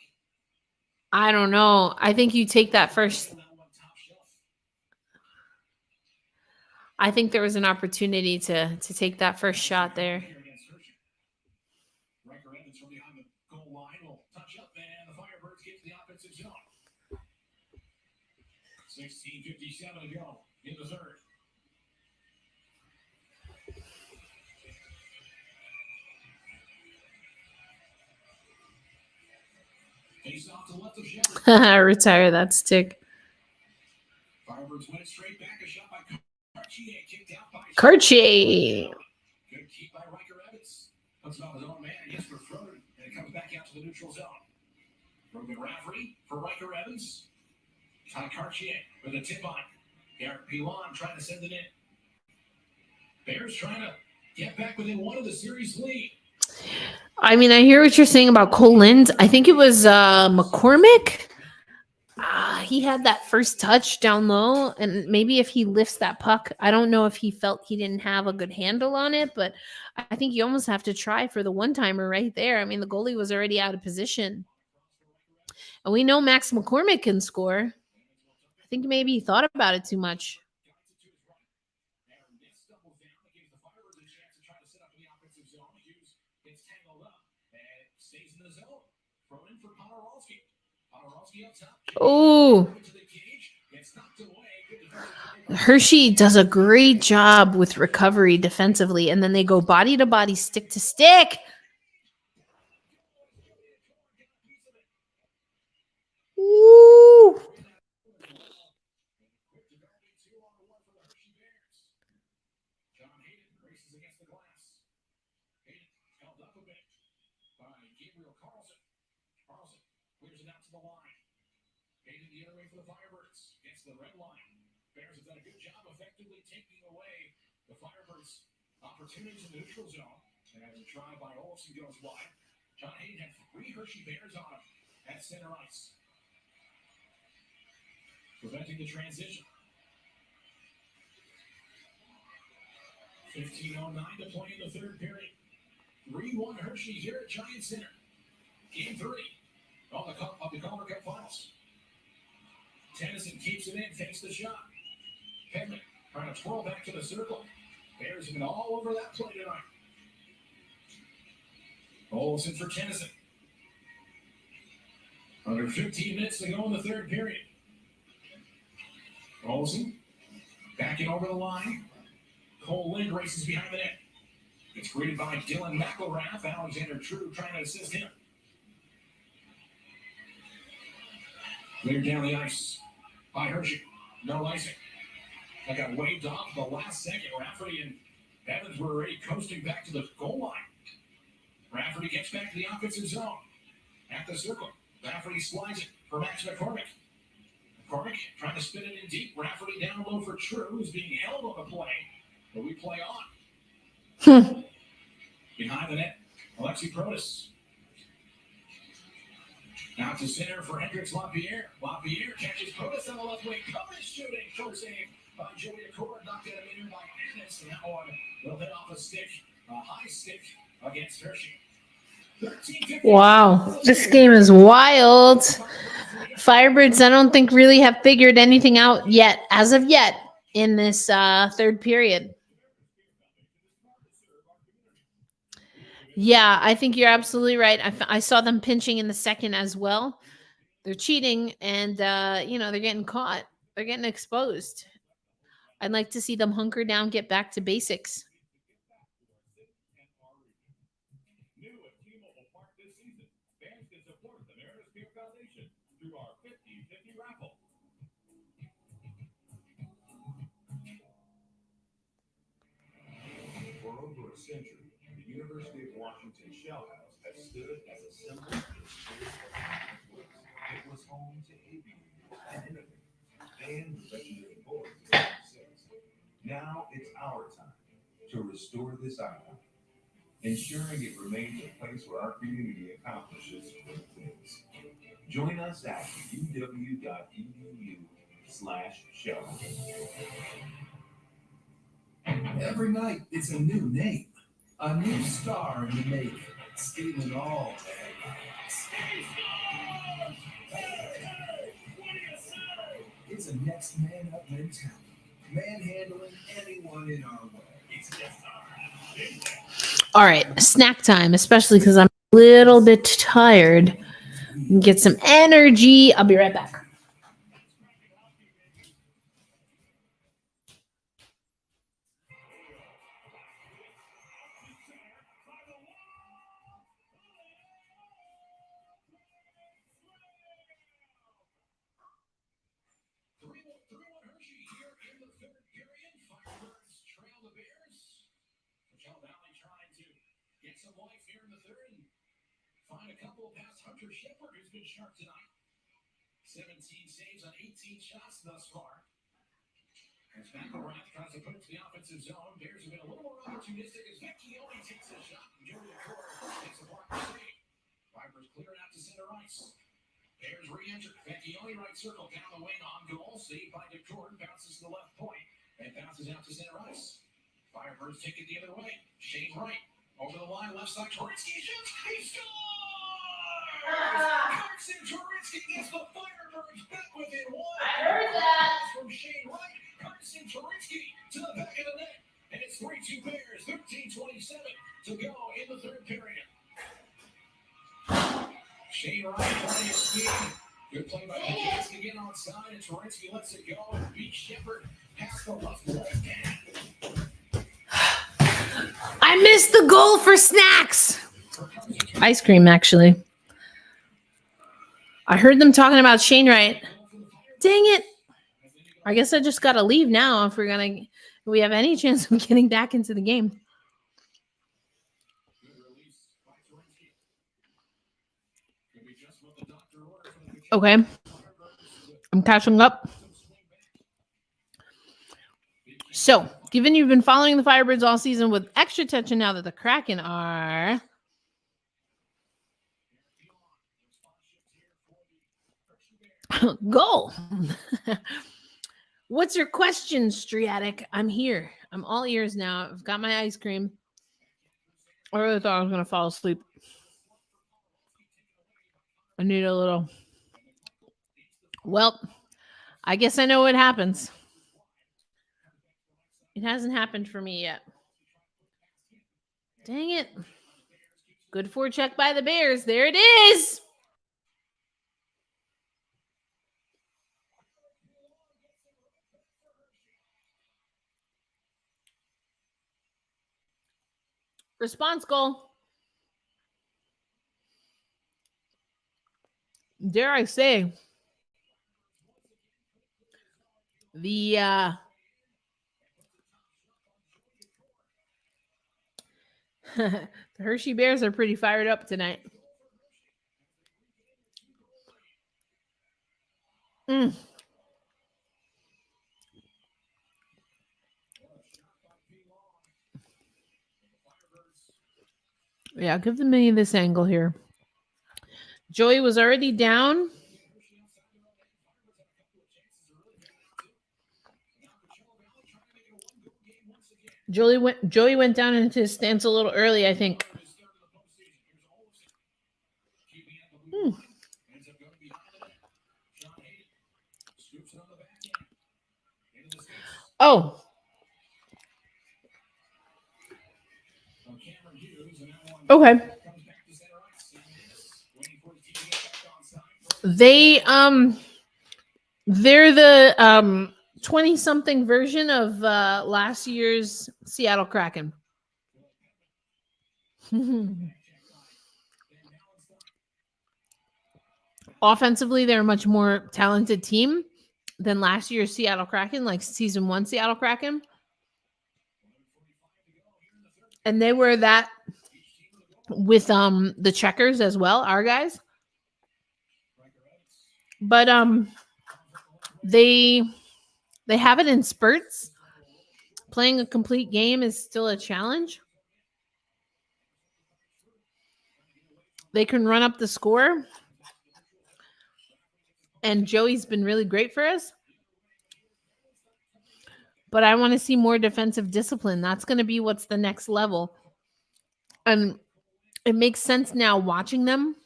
I don't know. I think you take that first. I think there was an opportunity to take that first shot there. Riker Evans from behind the goal line will touch up, and the Firebirds get to the offensive zone. 16:57 to go in the third. Face off to the left of Shepard. Retire that stick. Firebirds win it straight back. A shot by Cartier, kicked out by Cartier. Good keep by Riker Evans. Puts it on his own man. Yes, for Froden. And it comes back out to the neutral zone. Ruben Rafferty for Riker Evans. Ty Cartier with a tip on. Eric Pilon trying to send it in. Bears trying to get back within one of the series lead. I mean, I hear what you're saying about Cole Lind. I think it was McCormick. He had that first touch down low, and maybe if he lifts that puck, I don't know if he felt he didn't have a good handle on it, but I think you almost have to try for the one-timer right there. I mean, the goalie was already out of position. And we know Max McCormick can score. I think maybe he thought about it too much. Oh, Hershey does a great job with recovery defensively, and then they go body to body, stick to stick. Woo! Clears it out to the line. Hayden the other way for the Firebirds. Gets the red line. Bears have done a good job effectively taking away the Firebirds' opportunities in the neutral zone. And as a try by Olsen goes wide, John Hayden had 3 Hershey Bears on him at center ice. Preventing the transition. 15:09 to play in the third period. 3-1 Hershey here at Giant Center. Game 3. On the Calder Cup Finals. Tennyson keeps it in, takes the shot. Pedman trying to twirl back to the circle. Bears have been all over that play tonight. Olsen for Tennyson. Under 15 minutes to go in the third period. Olsen backing over the line. Cole Lind races behind the net. It's greeted by Dylan McElrath. Alexander True trying to assist him. Cleared down the ice by Hershey. No icing. That got waved off the last second. Rafferty and Evans were already coasting back to the goal line. Rafferty gets back to the offensive zone. At the circle. Rafferty slides it for Max McCormick. McCormick trying to spin it in deep. Rafferty down low for True, who's being held on the play. But we play on. Behind the net, Alexi Protas. Out to center for Hendricks Lapierre. Lapierre catches Protas on the left wing. Protas shooting. Short save by Joey Accord. Knocked out of in by Ennis. And that one will hit off a stick. A high stick against Hershey. Wow, this game is wild. Firebirds, I don't think really have figured anything out yet, as of yet, in this third period. Yeah, I think you're absolutely right. I saw them pinching in the second as well. They're cheating, and they're getting caught. They're getting exposed. I'd like to see them hunker down, get back to basics. New at T-Mobile Park this season, fans can support the Mariners Beer Foundation through our 50-50 raffle. For over a century, the University of Washington Shell House has stood as a symbol of the spirit of Washington. It was home to aviators and innovators and the legendary boys of '76. Now it's our time to restore this icon, ensuring it remains a place where our community accomplishes great things. Join us at uw.edu/show. Every night, it's a new name, a new star in the making, stealing all the headlines. It's a next man up mentality, manhandling anyone in our way. All right, snack time, especially because I'm a little bit tired. Get some energy. I'll be right back. Hershey here in the third period. Firebirds trail the Bears. Coachella Valley trying to get some life here in the third and find a couple past Hunter Shepard, who's been sharp tonight. 17 saves on 18 shots thus far. As McElrath tries to put it to the offensive zone, Bears have been a little more opportunistic as Vecchione takes a shot and Joey takes a block for three. Firebirds clear it out to center ice. Bears re-enter. Vecchione right circle down the wing on goal. Saved by DeCord. Bounces to the left point and bounces out to center ice. Firebirds take it the other way. Shane Wright over the line. Left side. Torinsky shoots. He scores! Carson Torinsky gets the Firebirds back within one. I heard that. From Shane Wright. Carson Torinsky to the back of the net. And it's 3-2 Bears. 13:27 to go in the third period. Shane Wright playing speed. Good play by Torinsky again on side, and Torinsky lets it go. Beat Shepard past the left leg. I missed the goal for snacks. Ice cream, actually. I heard them talking about Shane Wright. Dang it. I guess I just got to leave now if we have any chance of getting back into the game. Okay. I'm catching up. So, given you've been following the Firebirds all season with extra attention now that the Kraken are go. What's your question, Striatic? I'm here. I'm all ears now. I've got my ice cream. I really thought I was going to fall asleep. I need a little. Well, I guess I know what happens. It hasn't happened for me yet. Dang it. Good forecheck by the Bears. There it is. Response goal. Dare I say, the the Hershey Bears are pretty fired up tonight. Yeah, give me this angle here. Joey was already down. Joey went down into his stance a little early, I think. Oh. Okay. They're the 20-something version of last year's Seattle Kraken. Offensively, they're a much more talented team than last year's Seattle Kraken, like season 1 Seattle Kraken. And they were that with the Checkers as well, our guys. But they have it in spurts. playing a complete game is still a challenge. They can run up the score. And Joey's been really great for us. But I want to see more defensive discipline. That's going to be what's the next level. And it makes sense now watching them.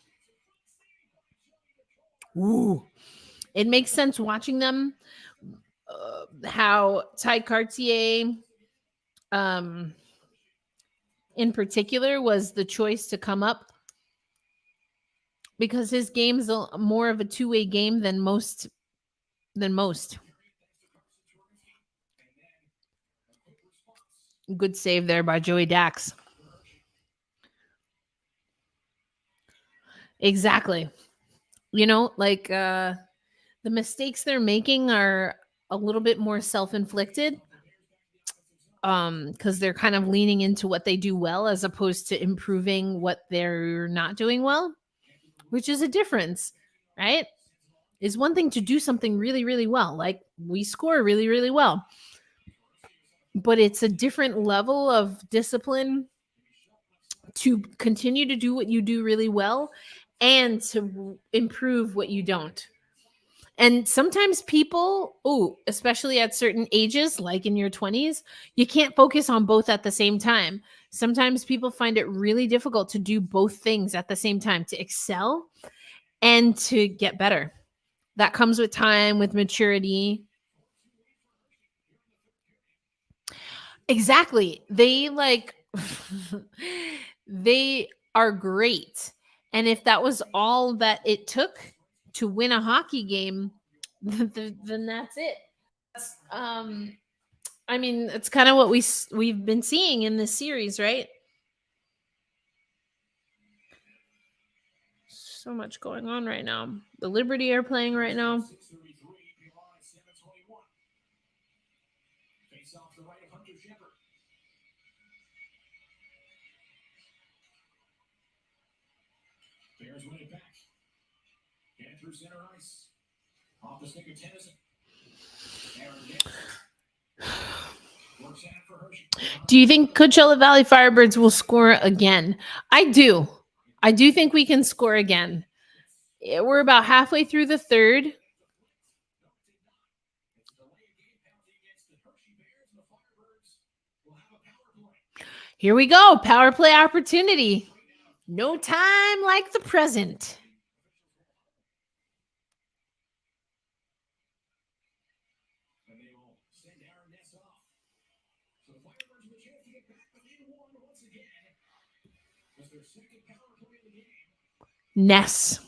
Ooh. It makes sense watching them. How Ty Cartier, in particular, was the choice to come up because his game's more of a two-way game than most. Good save there by Joey Dax. Exactly. You know, like the mistakes they're making are a little bit more self-inflicted because they're kind of leaning into what they do well as opposed to improving what they're not doing well, which is a difference, right? It's one thing to do something really, really well. Like we score really, really well. But it's a different level of discipline to continue to do what you do really well and to improve what you don't. And sometimes people, especially at certain ages, like in your 20s, you can't focus on both at the same time. Sometimes people find it really difficult to do both things at the same time, to excel and to get better. That comes with time, with maturity. Exactly. They they are great. And if that was all that it took to win a hockey game, then that's it. I mean, it's kind of what we've been seeing in this series, right? So much going on right now. The Liberty are playing right now. Face off the right of Hunter Shepard. Bears win it back. Get through center ice. Off the stick of Tennyson. Works out for Hershey. Do you think Coachella Valley Firebirds will score again? I do. I do think we can score again. We're about halfway through the third. It's a delay of game penalty against the Hershey Bears, and the Firebirds will have a power play. Here we go. Power play opportunity. No time like the present. And they will send Aaron Ness off. So the Firebirds with a chance to get back within one once again. That's their second power play of the game. Ness.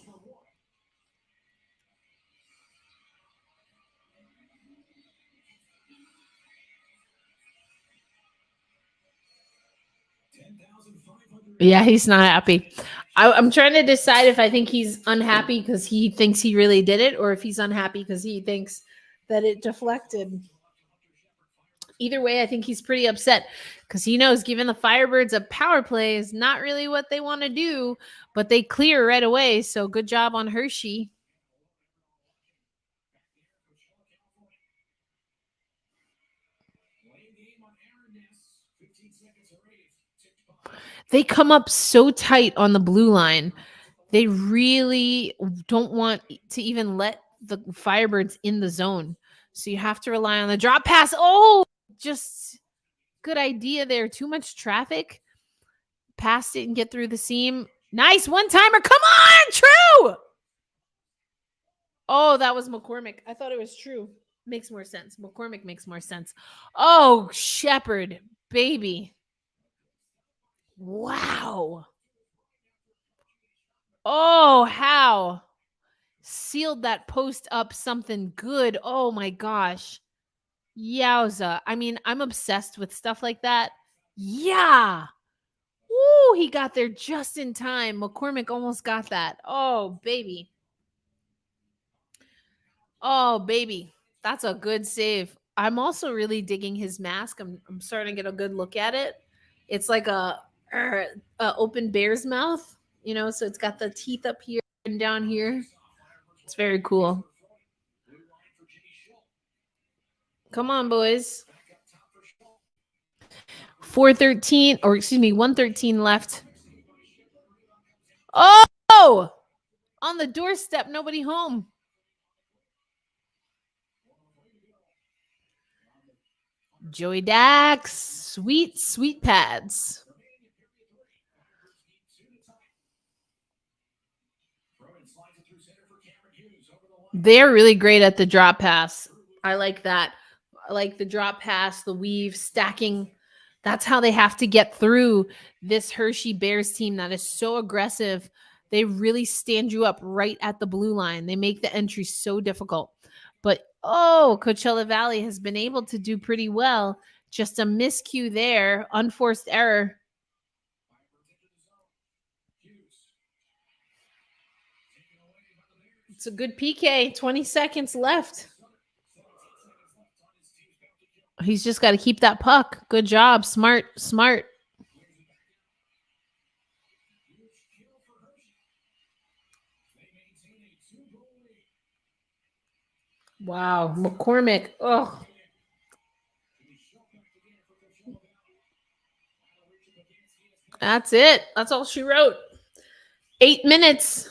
Yeah, he's not happy. I'm trying to decide if I think he's unhappy because he thinks he really did it, or if he's unhappy because he thinks that it deflected. Either way, I think he's pretty upset because he knows giving the Firebirds a power play is not really what they want to do, but they clear right away. So good job on Hershey. They come up so tight on the blue line. They really don't want to even let the Firebirds in the zone. So you have to rely on the drop pass. Oh, just good idea there. Too much traffic. Passed it and get through the seam. Nice one-timer. Come on, True. Oh, that was McCormick. I thought it was True. Makes more sense. McCormick makes more sense. Oh, Shepard, baby. Wow. Oh, how? Sealed that post up something good. Oh my gosh. Yowza. I mean, I'm obsessed with stuff like that. Yeah. Woo, he got there just in time. McCormick almost got that. Oh, baby. Oh, baby. That's a good save. I'm also really digging his mask. I'm starting to get a good look at it. It's like a open bear's mouth, you know, so it's got the teeth up here and down here. It's very cool. Come on, boys. 4:13, or excuse me, 1:13 left. Oh, on the doorstep, nobody home. Joey Dax, sweet pads. They're really great at the drop pass. I like that. I like the drop pass, the weave, stacking. That's how they have to get through this Hershey Bears team that is so aggressive. They really stand you up right at the blue line. They make the entry so difficult. But Coachella Valley has been able to do pretty well. Just a miscue there, unforced error. It's a good PK. 20 seconds left. He's just got to keep that puck. Good job. Smart. Wow. McCormick. Oh. That's it. That's all she wrote. 8 minutes.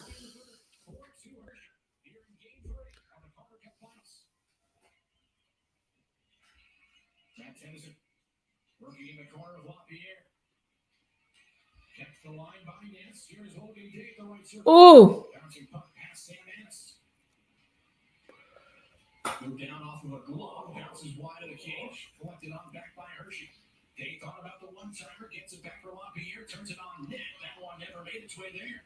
Working in the corner of LaPierre. Kept the line by Nance. Here's Hogan Dig, the right circle. Ooh. Bouncing puck past Sam Ennis. Moved down off of a glove. Bounces wide of the cage. Collected on back by Hershey. They thought about the one-timer. Gets it back for LaPierre. Turns it on net. That one never made its way there.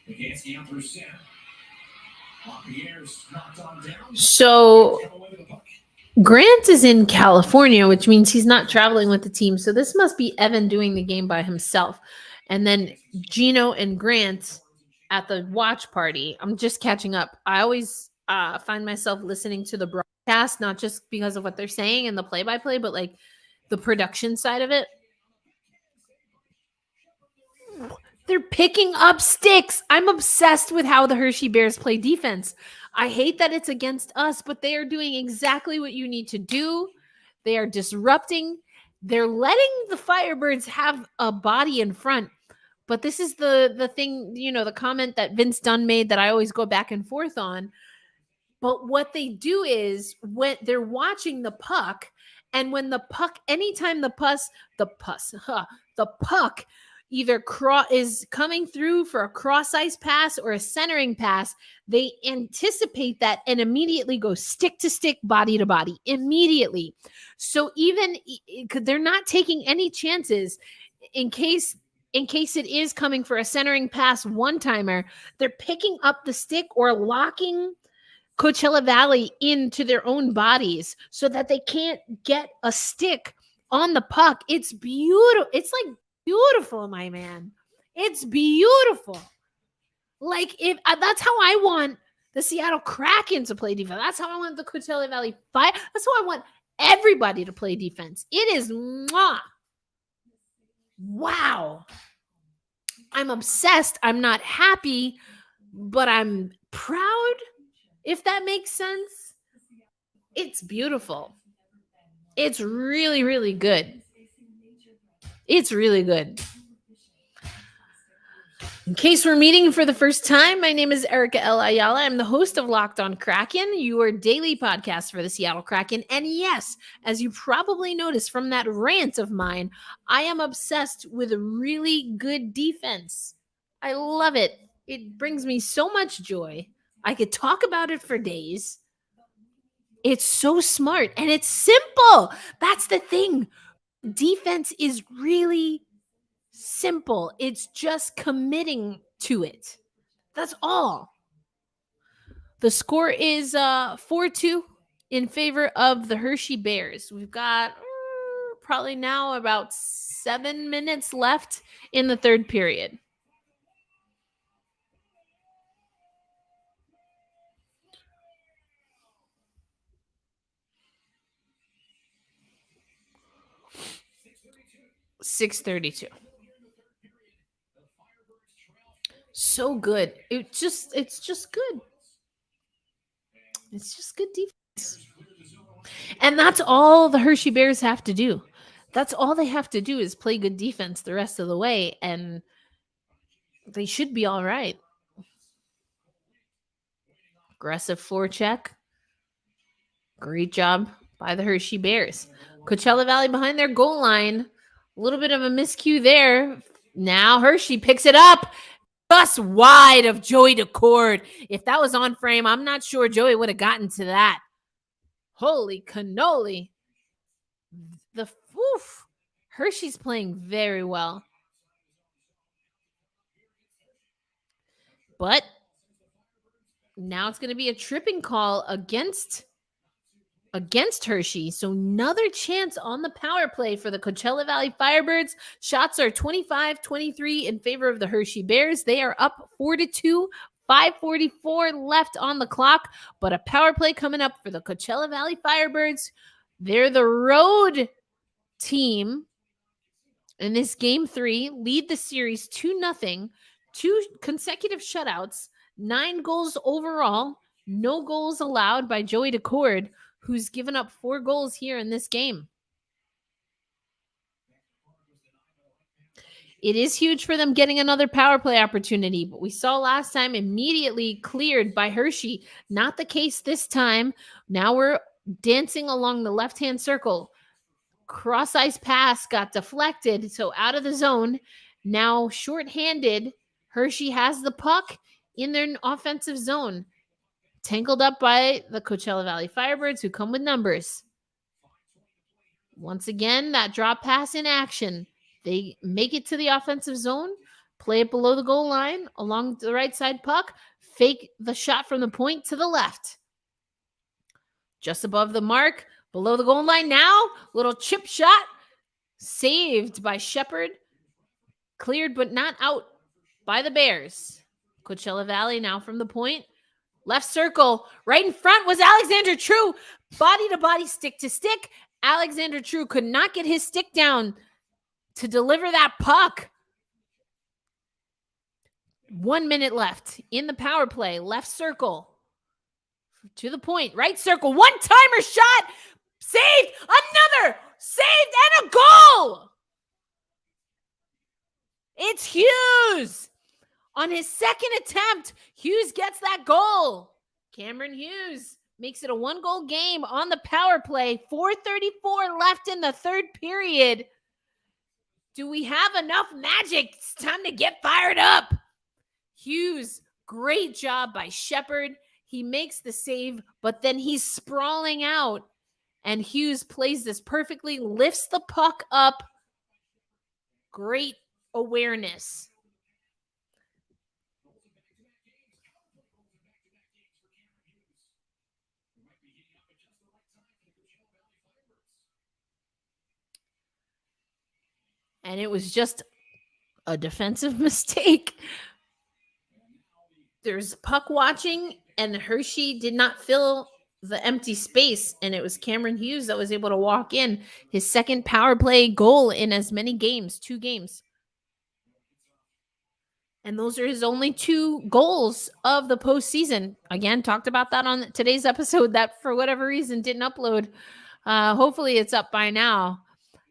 Agansky out through center. LaPierre's knocked on down. So Come away with the puck. Grant is in California, which means he's not traveling with the team. So this must be Evan doing the game by himself. And then Gino and Grant at the watch party. I'm just catching up. I always find myself listening to the broadcast, not just because of what they're saying and the play-by-play, but like the production side of it. They're picking up sticks. I'm obsessed with how the Hershey Bears play defense. I hate that it's against us, but they are doing exactly what you need to do. They are disrupting. They're letting the Firebirds have a body in front. But this is the thing, the comment that Vince Dunn made that I always go back and forth on. But what they do is when they're watching the puck, and when the puck, anytime the puck either is coming through for a cross ice pass or a centering pass, they anticipate that and immediately go stick to stick, body to body immediately. So even they're not taking any chances in case it is coming for a centering pass one-timer, they're picking up the stick or locking Coachella Valley into their own bodies so that they can't get a stick on the puck. It's beautiful. It's like beautiful, my man. It's beautiful. Like if that's how I want the Seattle Kraken to play defense. That's how I want the Coachella Valley Fire. That's how I want everybody to play defense. It is wow. I'm obsessed. I'm not happy, but I'm proud, if that makes sense. It's beautiful. It's really, really good. It's really good. In case we're meeting for the first time, my name is Erica L. Ayala. I'm the host of Locked on Kraken, your daily podcast for the Seattle Kraken. And yes, as you probably noticed from that rant of mine, I am obsessed with really good defense. I love it. It brings me so much joy. I could talk about it for days. It's so smart and it's simple. That's the thing. Defense is really simple. It's just committing to it. That's all. The score is 4-2 in favor of the Hershey Bears. We've got probably now about 7 minutes left in the third period. .632. So good. It's just good. It's just good defense. And that's all the Hershey Bears have to do. That's all they have to do is play good defense the rest of the way, and they should be all right. Aggressive forecheck. Great job by the Hershey Bears. Coachella Valley behind their goal line. A little bit of a miscue there. Now Hershey picks it up. Just wide of Joey DeCord. If that was on frame, I'm not sure Joey would have gotten to that. Holy cannoli. Hershey's playing very well. But now it's going to be a tripping call against Hershey. So another chance on the power play for the Coachella Valley Firebirds. Shots are 25-23 in favor of the Hershey Bears. They are up 4-2. 5:44 left on the clock, but a power play coming up for the Coachella Valley Firebirds. They're the road team in this game 3, lead the series 2-0, 2 consecutive shutouts, 9 goals overall, no goals allowed by Joey DeCord, who's given up 4 goals here in this game. It is huge for them getting another power play opportunity, but we saw last time immediately cleared by Hershey. Not the case this time. Now we're dancing along the left-hand circle. Cross-ice pass got deflected, so out of the zone. Now shorthanded, Hershey has the puck in their offensive zone. Tangled up by the Coachella Valley Firebirds, who come with numbers. Once again, that drop pass in action. They make it to the offensive zone, play it below the goal line, along the right side puck, fake the shot from the point to the left. Just above the mark, below the goal line now, little chip shot, saved by Shepard, cleared but not out by the Bears. Coachella Valley now from the point, left circle, right in front was Alexander True, body to body, stick to stick. Alexander True could not get his stick down to deliver that puck. 1 minute left in the power play. Left circle to the point. Right circle. One-timer shot. Saved. Another. Saved and a goal. It's Hughes. On his second attempt, Hughes gets that goal. Cameron Hughes makes it a 1-goal game on the power play. 4:34 left in the third period. Do we have enough magic? It's time to get fired up. Hughes, great job by Shepard. He makes the save, but then he's sprawling out. And Hughes plays this perfectly, lifts the puck up. Great awareness. And it was just a defensive mistake. There's puck watching, and Hershey did not fill the empty space, and it was Cameron Hughes that was able to walk in. His second power play goal in as many games, 2 games. And those are his only 2 goals of the postseason. Again, talked about that on today's episode that for whatever reason didn't upload. Hopefully it's up by now.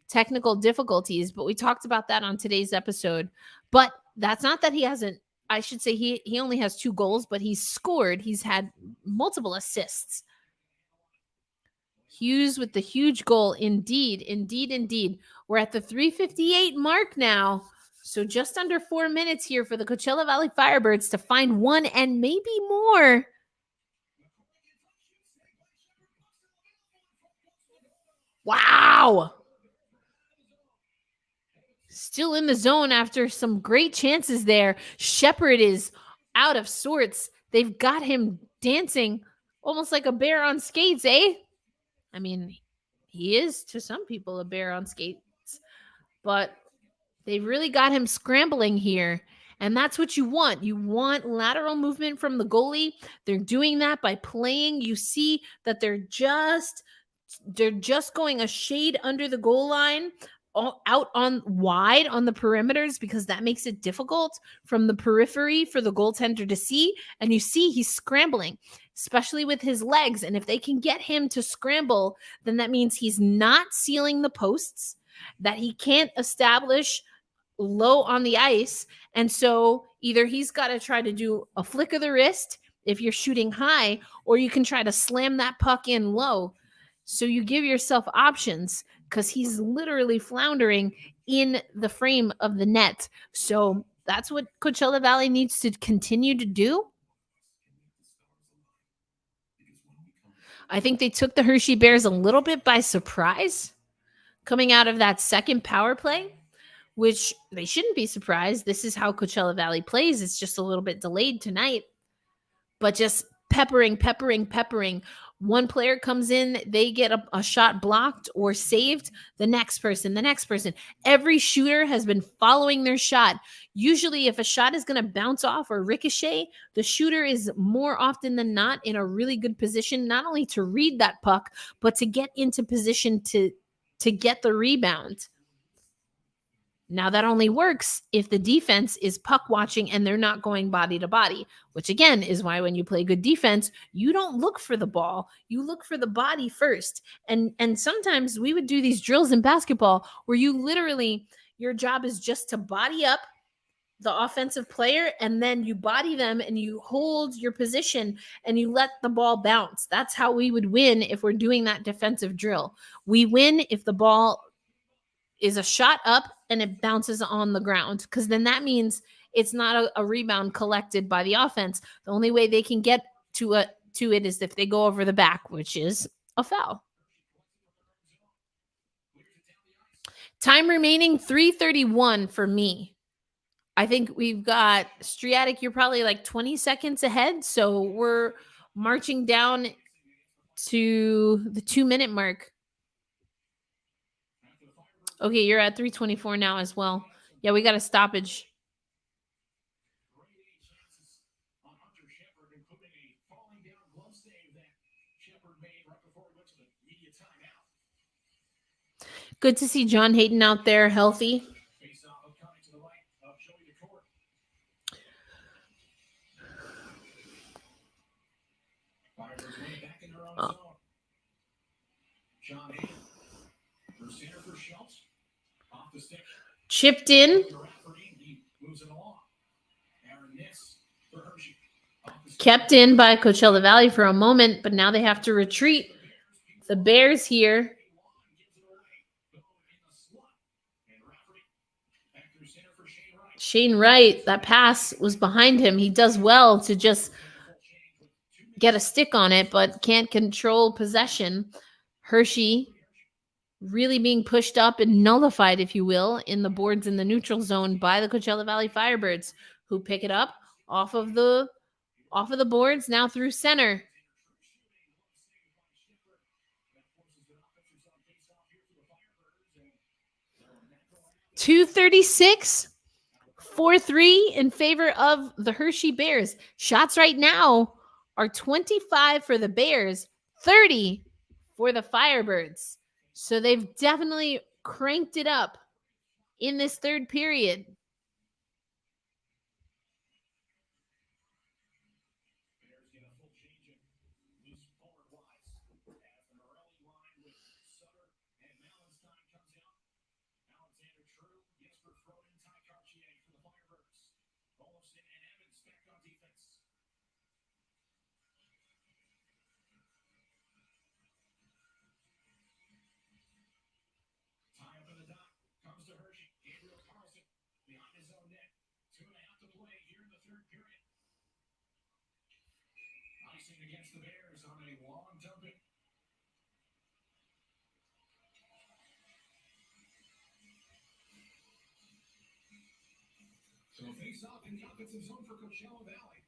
Technical difficulties, but we talked about that on today's episode. But that's not that he hasn't, I should say he only has 2 goals, but he's scored. He's had multiple assists. Hughes with the huge goal. Indeed. We're at the 3:58 mark now. So just under 4 minutes here for the Coachella Valley Firebirds to find 1 and maybe more. Wow. Still in the zone after some great chances there. Shepard is out of sorts. They've got him dancing almost like a bear on skates, eh? I mean, he is to some people a bear on skates, but they've really got him scrambling here. And that's what you want. You want lateral movement from the goalie. They're doing that by playing. You see that they're just going a shade under the goal line. out on wide on the perimeters because that makes it difficult from the periphery for the goaltender to see. And you see he's scrambling, especially with his legs. And if they can get him to scramble, then that means he's not sealing the posts, that he can't establish low on the ice. And so either he's got to try to do a flick of the wrist if you're shooting high, or you can try to slam that puck in low. So you give yourself options because he's literally floundering in the frame of the net. So that's what Coachella Valley needs to continue to do. I think they took the Hershey Bears a little bit by surprise coming out of that second power play, which they shouldn't be surprised. This is how Coachella Valley plays. It's just a little bit delayed tonight, but just peppering. One player comes in, they get a shot blocked or saved, the next person. Every shooter has been following their shot. Usually if a shot is going to bounce off or ricochet, the shooter is more often than not in a really good position, not only to read that puck, but to get into position to get the rebound. Now that only works if the defense is puck watching and they're not going body to body, which again is why when you play good defense, you don't look for the ball. You look for the body first. And sometimes we would do these drills in basketball where you literally, your job is just to body up the offensive player and then you body them and you hold your position and you let the ball bounce. That's how we would win if we're doing that defensive drill. We win if the ball is a shot up and it bounces on the ground, because then that means it's not a rebound collected by the offense. The only way they can get to it is if they go over the back, which is a foul. Time remaining 3:31 for me. I think we've got Striatic. You're probably like 20 seconds ahead. So we're marching down to the 2-minute mark. Okay, you're at 3:24 now as well. Yeah, we got a stoppage. Good to see John Hayden out there healthy. Chipped in. Kept in by Coachella Valley for a moment, but now they have to retreat. The Bears here. Shane Wright, that pass was behind him. He does well to just get a stick on it, but can't control possession. Hershey really being pushed up and nullified, if you will, in the boards in the neutral zone by the Coachella Valley Firebirds, who pick it up off of the boards now through center. 2:36, 4-3 in favor of the Hershey Bears. Shots right now are 25 for the Bears, 30 for the Firebirds. So they've definitely cranked it up in this third period. Against the Bears on a long dumping. So face off in the offensive zone for Coachella Valley.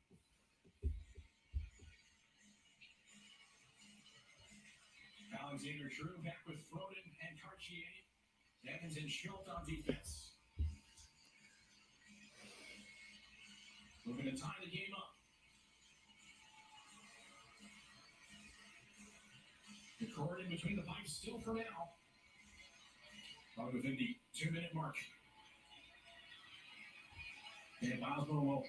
Alexander True back with Froden and Cartier. Evans and Schultz on defense. Moving to tie the game up. The cord in between the pipes still for now. Probably within the 2-minute mark. And Boswell will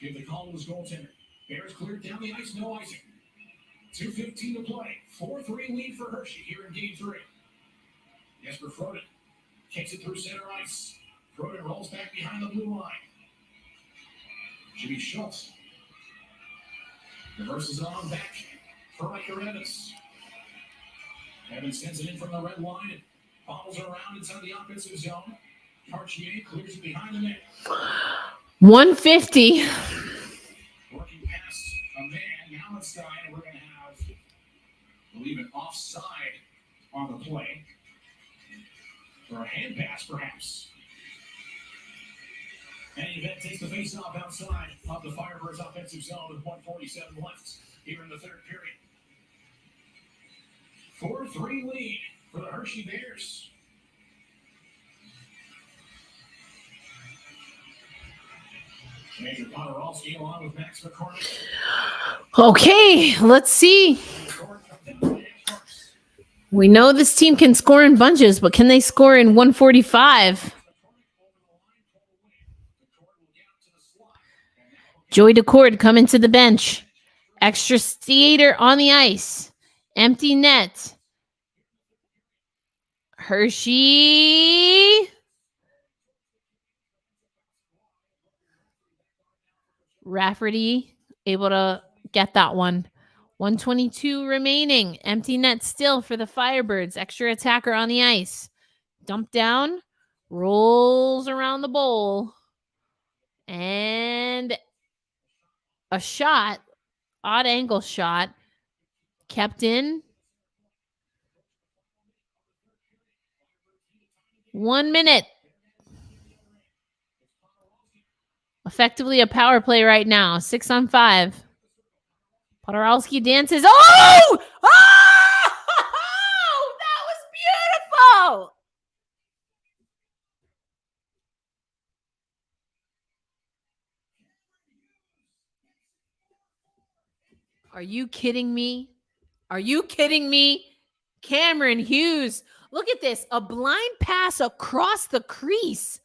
give the call to his goaltender. Bears cleared down the ice, no icing. 2:15 to play. 4-3 lead for Hershey here in Game 3. Jesper Froden kicks it through center ice. Froden rolls back behind the blue line. Jimmy Schultz reverses it on back for Riker Evans. Evans sends it in from the red line and bottles around inside the offensive zone. Cartier clears it behind the net. 150. Working past a man, Mallenstein, and we're going to have, I believe, an offside on the play. Or a hand pass, perhaps. And Yvette takes the face-off outside of the Firebirds offensive zone with 1:47 left here in the third period. 4-3 lead for the Hershey Bears. Major Podorowski along with Max McCormick. Okay, let's see. We know this team can score in bunches, but can they score in 145? Joey DeCord coming to the bench. Extra skater on the ice. Empty net. Hershey. Rafferty able to get that one. 122 remaining. Empty net still for the Firebirds. Extra attacker on the ice. Dump down. Rolls around the bowl. And a shot. Odd angle shot. Kept in. 1 minute. Effectively a power play right now. 6-on-5. Podorowski dances. Oh! Oh! That was beautiful! Are you kidding me? Are you kidding me? Cameron Hughes. Look at this. A blind pass across the crease.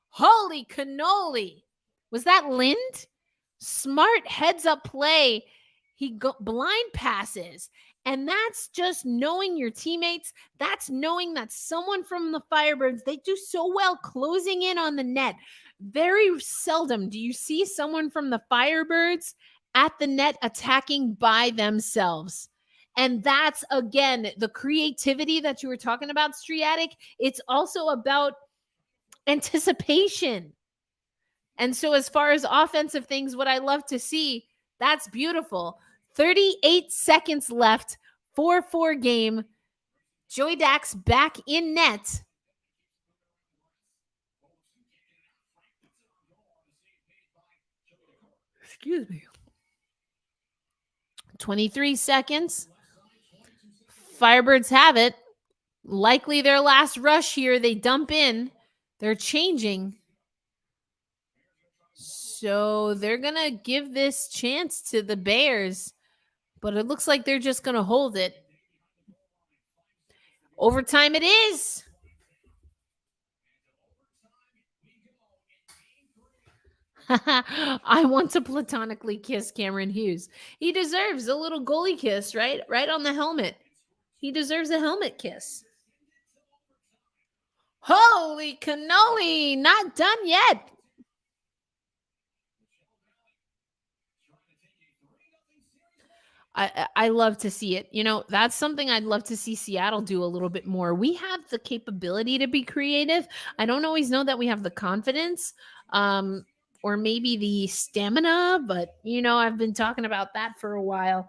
Holy cannoli. Was that Lind? Smart heads up play. He blind passes. And that's just knowing your teammates. That's knowing that someone from the Firebirds, they do so well closing in on the net. Very seldom do you see someone from the Firebirds at the net attacking by themselves. And that's, again, the creativity that you were talking about, Striatic. It's also about anticipation. And so as far as offensive things, what I love to see, that's beautiful. 38 seconds left, 4-4 game. Joey Dax back in net. Excuse me. 23 seconds. Firebirds have it. Likely their last rush here. They dump in. They're changing. So they're going to give this chance to the Bears. But it looks like they're just going to hold it. Overtime it is. I want to platonically kiss Cameron Hughes. He deserves a little goalie kiss, right? Right on the helmet. He deserves a helmet kiss. Holy cannoli, not done yet. I love to see it. You know, that's something I'd love to see Seattle do a little bit more. We have the capability to be creative. I don't always know that we have the confidence or maybe the stamina, but, you know, I've been talking about that for a while.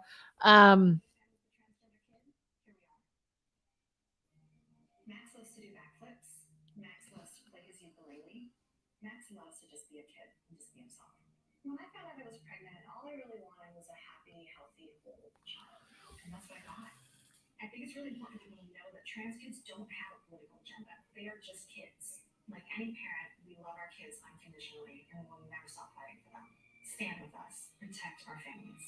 Max loves to do backflips. Max loves to play his ukulele. Max loves to just be a kid and just be himself. When I found out I was pregnant, all I really wanted was a happy, healthy, whole child. And that's what I got. I think it's really important for people to know that trans kids don't have a political agenda. They are just kids. Like any parent, we love our kids unconditionally and we'll never stop fighting for them. Stand with us. Protect our families.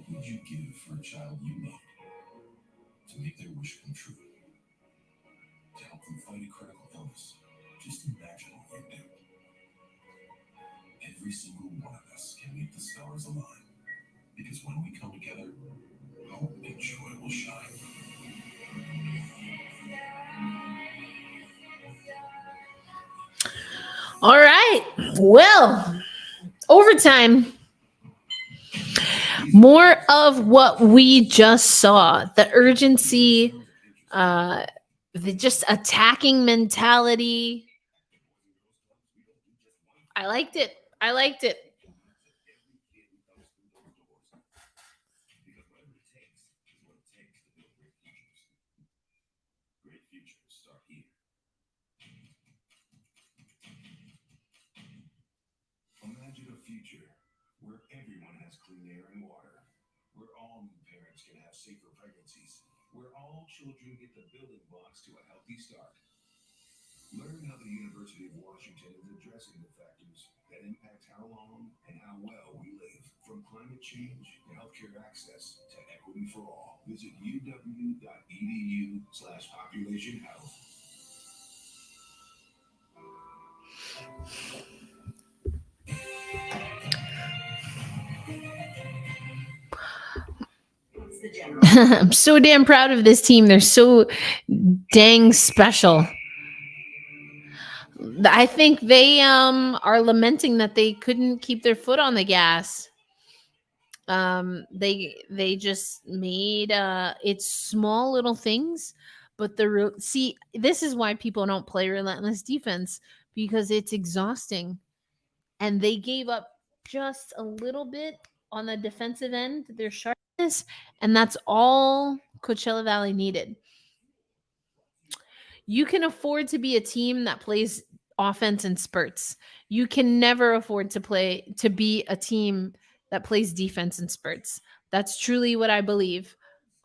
What would you give for a child you made to make their wish come true? To help them fight a critical illness? Just imagine what you'd do. Every single one of us can make the stars align. Because when we come together, hope and joy will shine. All right. Well, overtime. More of what we just saw. The urgency, the just attacking mentality. I liked it. I liked it. Because whatever it takes is what it takes to build great futures. Great futures start here. Imagine a future where everyone has clean air and water, where all new parents can have safer pregnancies, where all children get the building blocks to a healthy start. Learn how the University of Washington is addressing the factors that impact how long and how well we live. From climate change to healthcare access to equity for all. Visit uw.edu/population health. I'm so damn proud of this team. They're so dang special. I think they are lamenting that they couldn't keep their foot on the gas. They just made it's small little things, but see, this is why people don't play relentless defense, because it's exhausting. And they gave up just a little bit on the defensive end, their sharpness, and that's all Coachella Valley needed. You can afford to be a team that plays offense in spurts. You can never afford to be a team that plays defense in spurts. That's truly what I believe.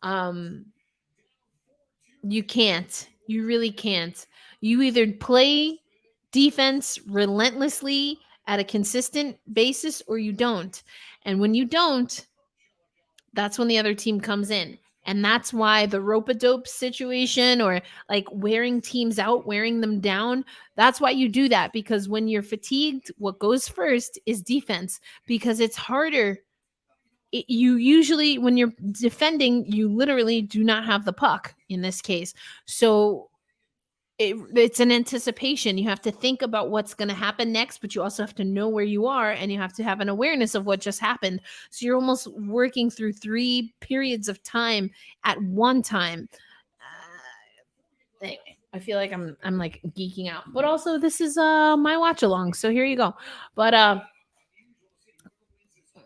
You can't. You really can't. You either play defense relentlessly at a consistent basis or you don't. And when you don't, that's when the other team comes in. And that's why the rope-a-dope situation, or like wearing teams out, wearing them down, that's why you do that. Because when you're fatigued, what goes first is defense, because it's harder. You usually, when you're defending, you literally do not have the puck in this case. So it's an anticipation. You have to think about what's going to happen next, but you also have to know where you are, and you have to have an awareness of what just happened. So you're almost working through 3 periods of time at one time. Anyway, I feel like I'm like geeking out, but also this is my watch along, so here you go. But I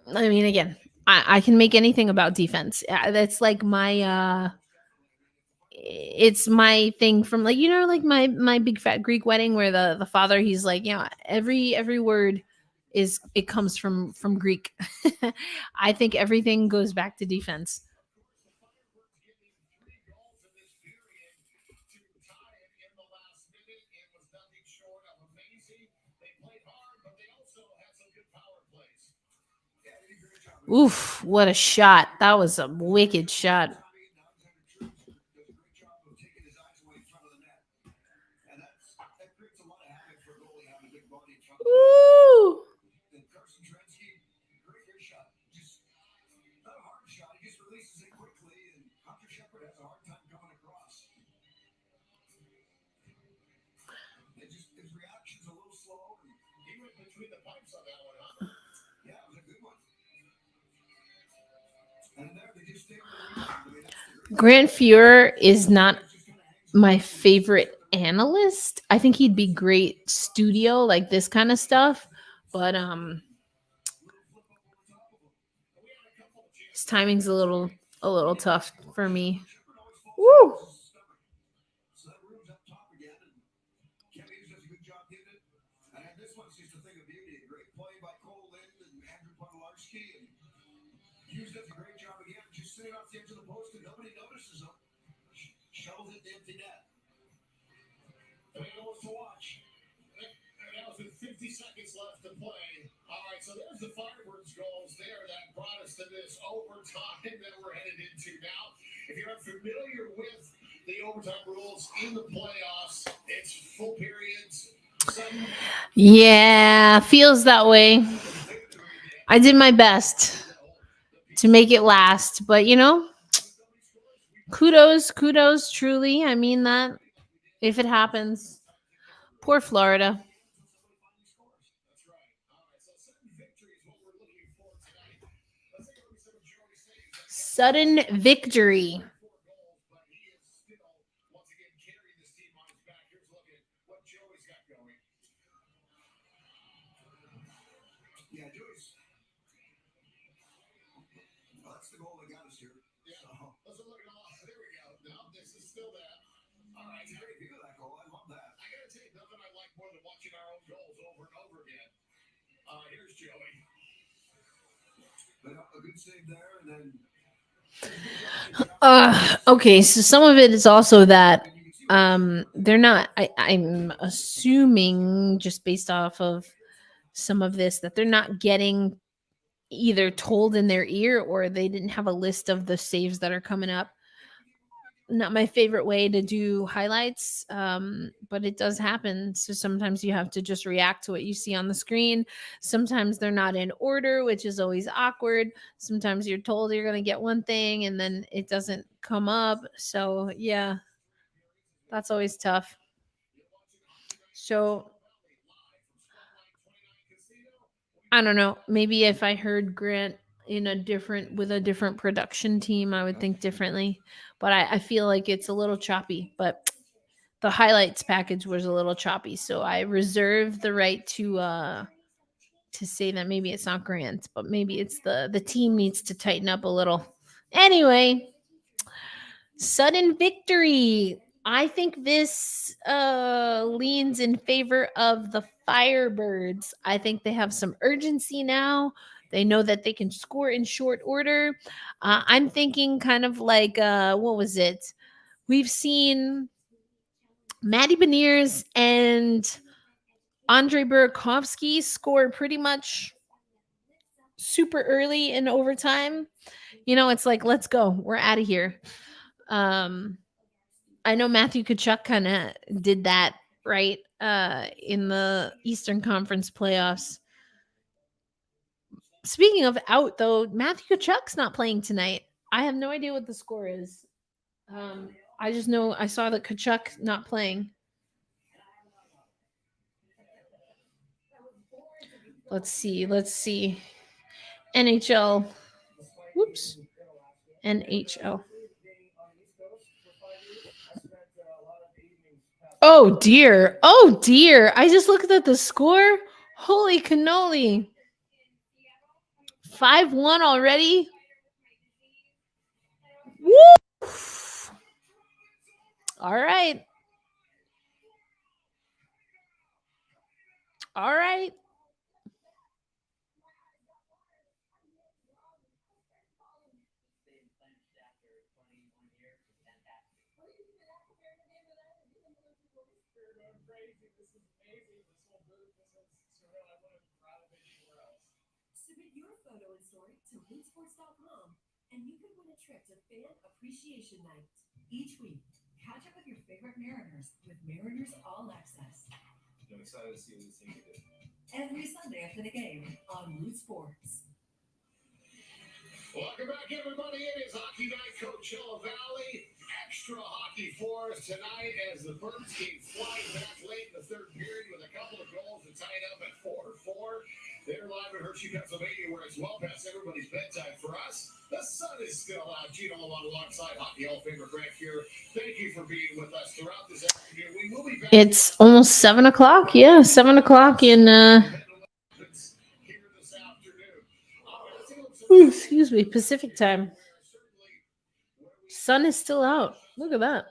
mean, again, I can make anything about defense. That's like my it's my thing from, like, like my big fat Greek wedding, where the father, he's like, every word it comes from Greek. I think everything goes back to defense. Oof, what a shot. That was a wicked shot. Ooh. His reaction's a little slow, and he went between the pipes on that one, huh? Yeah, it was a good one. And there they just stay with Grant Fuhrer is not my favorite analyst. I think he'd be great studio, like this kind of stuff, but his timing's a little tough for me. Woo! So that room's up top again, and Kenny does a good job getting it. And this one's just a thing of beauty. Great play by Cole Lind and Andrew Podolski, and Hughes does a great job again, just sitting off the edge of the post, and nobody notices him. Shovels it to empty net. 3 goals to watch. And that was with 50 seconds left to play. All right, so there's the Firebirds goals there that brought us to this overtime. overtime that we're headed into now. If you're unfamiliar with the overtime rules in the playoffs, it's full periods. Sudden Yeah, feels that way. victory. I did my best to make it last, but kudos, truly. I mean that if it happens. Poor Florida. That's right. All right. So sudden victory is what we're looking for tonight. Let's take a look at some of Joey's saves. Sudden victory. 4 goals, but he is still once again carrying this team on his back. Here's a look at what Joey's got going. Yeah, Joyce. Well, that's the goal that got us here. Yeah. So, Let's look at all. There we go. No, this is still that. All right. it's a great view of that goal. I love that. I gotta tell you, nothing I like more than watching our own goals over and over again. Here's Joey. But a good save there, and then Okay, so some of it is also that they're not I'm assuming just based off of some of this that they're not getting either told in their ear or they didn't have a list of the saves that are coming up. Not my favorite way to do highlights, but it does happen. So sometimes you have to just react to what you see on the screen. Sometimes they're not in order, which is always awkward. Sometimes you're told you're going to get one thing and then it doesn't come up. So, yeah, that's always tough. So, I don't know. Maybe if I heard Grant in a different with a different production team, I would think differently. But I feel like it's a little choppy. But the highlights package was a little choppy, so I reserve the right to say that maybe it's not Grant, but maybe it's the team needs to tighten up a little. Anyway, sudden victory. I think this leans in favor of the Firebirds. I think they have some urgency now. They know that they can score in short order. I'm thinking kind of like what was it? We've seen Maddie Beniers and Andre Burakovsky score pretty much super early in overtime. It's like, let's go. We're out of here. I know Matthew Tkachuk kind of did that, right? In the Eastern Conference playoffs. Speaking of out, though, Matthew Tkachuk's not playing tonight. I have no idea what the score is. I just know I saw that Tkachuk not playing. Let's see. NHL. Whoops. NHL. Oh dear. I just looked at the score. Holy cannoli. 5-1 already. Woo! All right. Submit your photo and story to rootsports.com and you can win a trip to Fan Appreciation Night. Each week, catch up with your favorite Mariners with Mariners All Access. I'm excited to see what this team can do. Every Sunday after the game on Root Sports. Welcome back, everybody. It is Hockey Night, Coachella Valley. Extra hockey for us tonight as the Birds came flying back late in the third period with a couple of goals to tie it up at 4-4. They're live in Hershey, Pennsylvania, where it's well past everybody's bedtime. For us, the sun is still out. Gino Lamont alongside Hockey Hall of Famer Grant here. Thank you for being with us throughout this afternoon. We will be back. It's almost 7 o'clock. Yeah, 7 o'clock in here this afternoon. excuse me, Pacific time. Sun is still out. Look at that.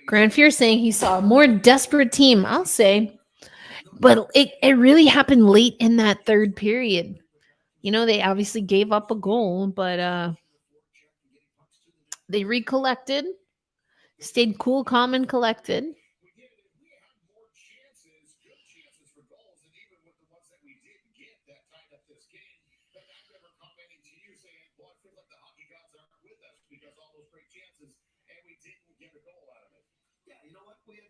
Grant Fear saying he saw a more desperate team, I'll say. But it really happened late in that third period. They obviously gave up a goal, but they recollected, stayed cool, calm, and collected. we had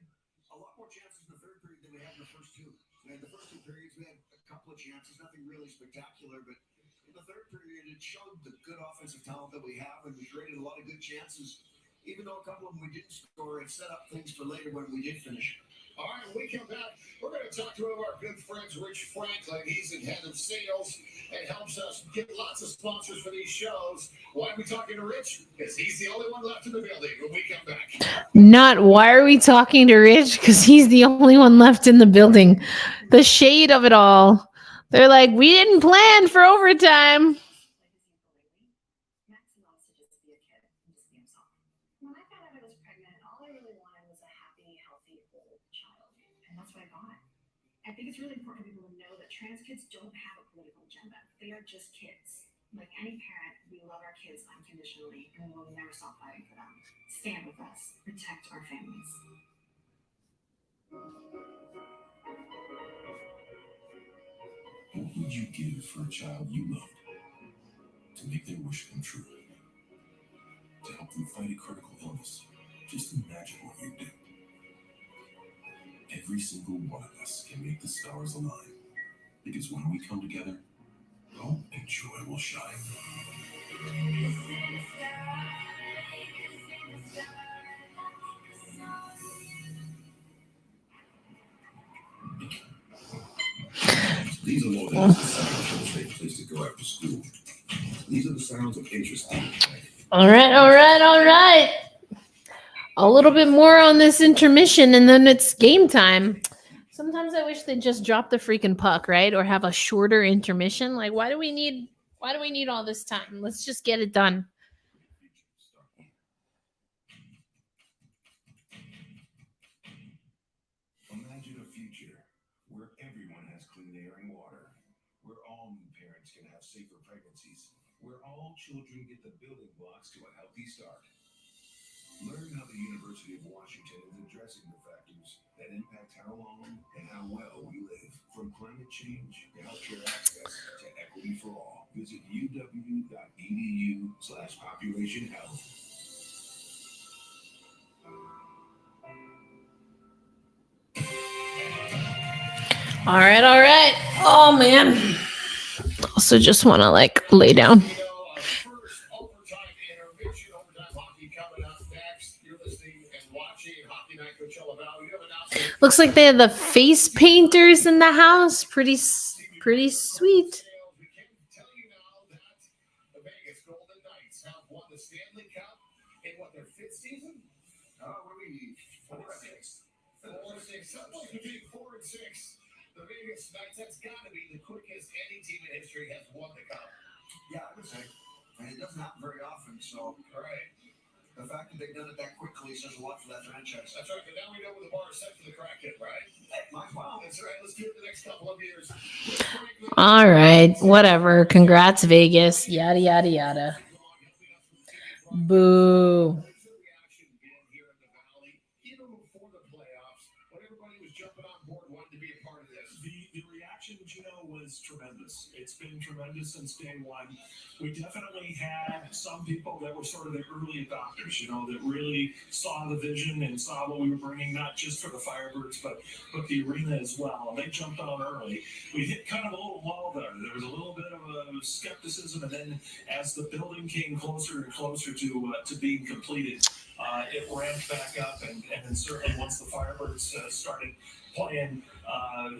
a lot more chances in the third period than we had in the first two. In the first two periods, we had a couple of chances, nothing really spectacular, but in the third period, it showed the good offensive talent that we have, and we created a lot of good chances. Even though a couple of them we didn't score, it set up things for later when we did finish. All right, when we come back, we're going to talk to one of our good friends, Rich Franklin. He's the head of sales and helps us get lots of sponsors for these shows. Why are we talking to Rich? Because he's the only one left in the building when we come back. Not why are we talking to Rich? Because he's the only one left in the building. The shade of it all. They're like, we didn't plan for overtime. Max loves to just be a kid and just be himself. When I found out I was pregnant, all I really wanted was a happy, healthy, old child. And that's what I got. I think it's really important for people to know that trans kids don't have a political agenda. They are just kids. Like any parent, we love our kids unconditionally and we'll never stop fighting for them. Stand with us. Protect our families. What would you give for a child you loved? To make their wish come true? To help them fight a critical illness? Just imagine what you'd do. Every single one of us can make the stars align. Because when we come together, hope and joy will shine. These are more than just the sounds of a safe place to go after school. These are the sounds of interest. All right. A little bit more on this intermission, and then it's game time. Sometimes I wish they'd just drop the freaking puck, right? Or have a shorter intermission. Like, why do we need all this time? Let's just get it done. Imagine a future where everyone has clean air and water, where all new parents can have safer pregnancies, where all children get the building blocks to a healthy start. Learn how the University of Washington is addressing the factors that impact how long and how well we live. From climate change to healthcare access to equity for all. Visit uw.edu/population health. All right. Oh man. Also just want to lay down. First overtime intermission, overtime hockey coming up next. You're listening and watching Hockey Night Coachella Valley. We have announced Looks like they have the face painters in the house. Pretty sweet. we can tell you now that the Vegas Golden Knights have won the Stanley Cup in their fifth season? What do we need? 4 or 6. 4 or 6. Sometimes between 4 and 6. The Vegas Knights, that's got to be the quickest any team in history has won the cup. Yeah, I would say. And it doesn't happen very often, so Right. the fact that they've done it that quickly says a lot for that franchise. That's right. But now we know where the bar is set for the Kraken, right? Wow. That's right. Let's do it the next couple of years. All right. Whatever. Congrats, Vegas. Yada, yada, yada. Boo. Even before the playoffs, when everybody was jumping on board, wanting to be a part of this. The reaction, was tremendous. It's been tremendous since day one. We definitely had some people that were sort of the early adopters, that really saw the vision and saw what we were bringing, not just for the Firebirds, but the arena as well. And they jumped on early. We hit kind of a little wall there. There was a little bit of a skepticism, and then as the building came closer and closer to being completed, it ramped back up, and then certainly once the Firebirds started playing,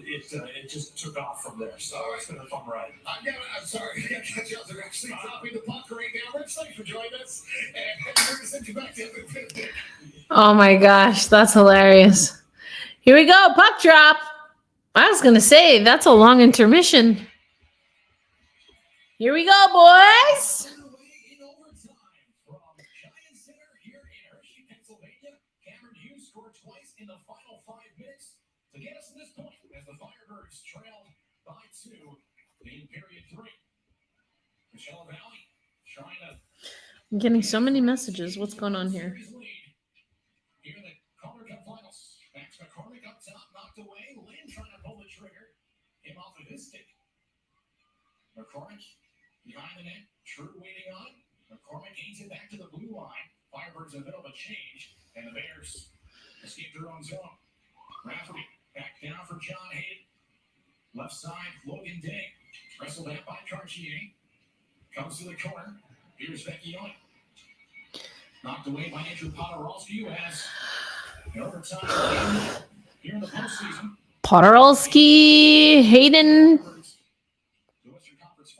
it just took off from there. So it's been a fun ride. I'm sorry. I got to catch you out. They're actually dropping the puck right now. Rich, thanks for joining us. And we're going to send you back to the fifth. Oh my gosh, that's hilarious. Here we go, puck drop. I was going to say, that's a long intermission. Here we go, boys. In overtime from Giant Center here in Hershey, Pennsylvania. Cameron Hughes scored twice in the final 5 minutes to get us to this point as the Firebirds trailed by 2 in period 3. Coachella Valley trying to. I'm getting so many messages. What's going on here? Here in the Calder Cup Finals. Max McCormick up top, knocked away. Lynn trying to pull the trigger. Came off of his stick. McCormick behind the net. True waiting on. McCormick aims it back to the blue line. Firebirds in the middle of a change. And the Bears Escape their own zone. Rafferty back down for John Hayden. Left side, Logan Day. Wrestled out by Cartier. Comes to the corner. Here's Vecchione. Knocked away by Andrew Podorowski, who has an overtime game here in the postseason. Podorowski, Hayden. The Western Conference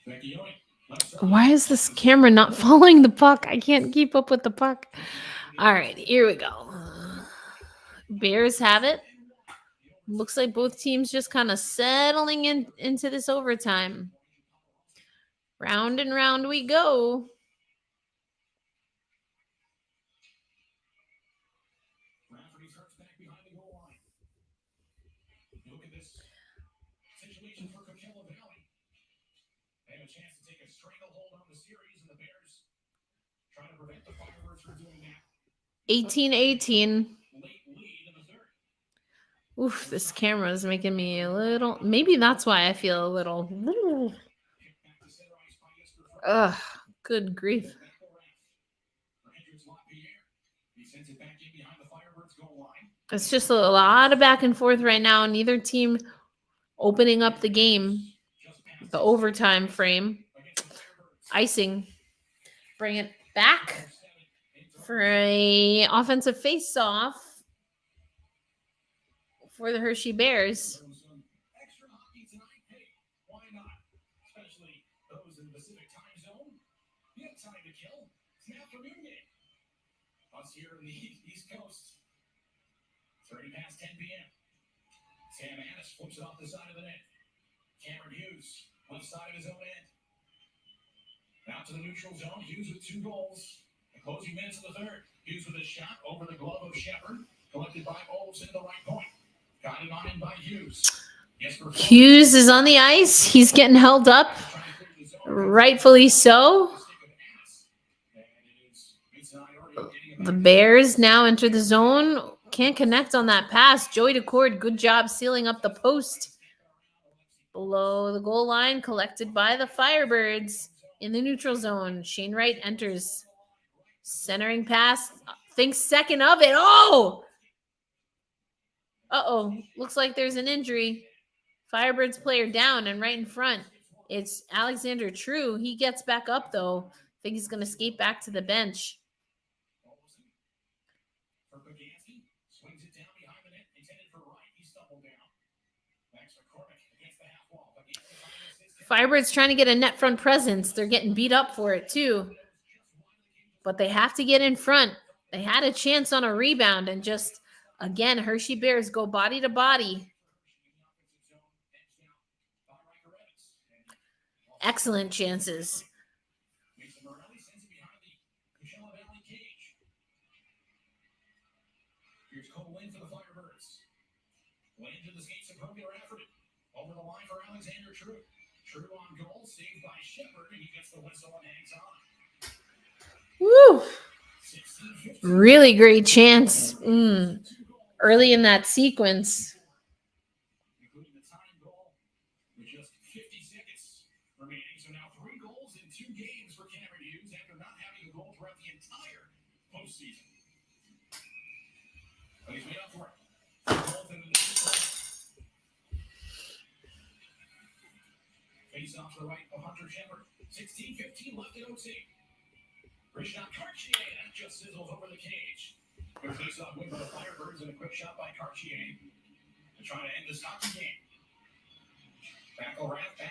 final. Vecchione. Left side. Why is this camera not following the puck? I can't keep up with the puck. All right, here we go. Bears have it. Looks like both teams just kind of settling into this overtime. Round and round we go. Rafferty starts back behind the goal line. Look at this situation for Coachella Valley. They have a chance to take a stranglehold on the series, and the Bears trying to prevent the Firebirds from doing that. 18-18. Late lead in the third. Oof, this camera is making me a little. Maybe that's why I feel a little. Kick back to center ice by Jesper Frank. Ugh, good grief. Back to Raff. For Hendricks LaPierre. He sends it back in behind the Firebirds goal line. It's just a lot of back and forth right now. Neither team opening up the game, Just past the overtime frame. against the Firebirds. Icing. Bring it back for a offensive face-off for the Hershey Bears. Some extra hockey tonight. Hey, why not? Especially those in the Pacific time zone. You have time to kill. It's an afternoon game. Us here in the East Coast. 30 past 10 p.m. Sam Addis flips it off the side of the net. Cameron Hughes, left side of his own end. Out to the neutral zone. Hughes with 2 goals. The closing minutes of the third. Hughes with a shot over the glove of Shepard. Collected by Olds in the right point. Got it on in by Hughes. Jesper Frank. Hughes is on the ice. He's getting held up, Trying to clear the zone. rightfully so. The stick of Addis. And it is Vincent Iori getting it The back. Bears now enter the zone. Can't connect on that pass. Joey DeCord, good job sealing up the post. Below the goal line, collected by the Firebirds in the neutral zone. Shane Wright enters. Centering pass. Thinks second of it. Oh! Uh-oh. Looks like there's an injury. Firebirds player down and right in front. It's Alexander True. He gets back up, though. Think he's going to skate back to the bench. For Bagansky, swings it down behind the net, intended for Wright. He stumbled down. Thanks for Cormick against the half wall. Bagansky finds his Firebirds trying to get a net front presence. They're getting beat up for it, too. But they have to get in front. They had a chance on a rebound and just, again, Hershey Bears go body to body. Excellent chances. Mason Morelli sends it behind the Coachella Valley cage. Here's Cole Lynn for the Firebirds. Lynn to the skates of Hogan Rafferty. Over the line for Alexander True. True on goal, saved by Shepard, and he gets the whistle and hangs on. Woo! 16-15. Really great chance. Early in that sequence. Including the tying goal with just 50 seconds remaining. So now 3 goals in 2 games for Cameron Hughes after not having a goal throughout the entire postseason. But he's made up for it. Both in the face off to the right of Hunter Shepard. 16-15 left in OT. Rishon Cartier, that just sizzles over the cage. Good face-off win for the Firebirds and a quick shot by Cartier to try to end this hockey game. Back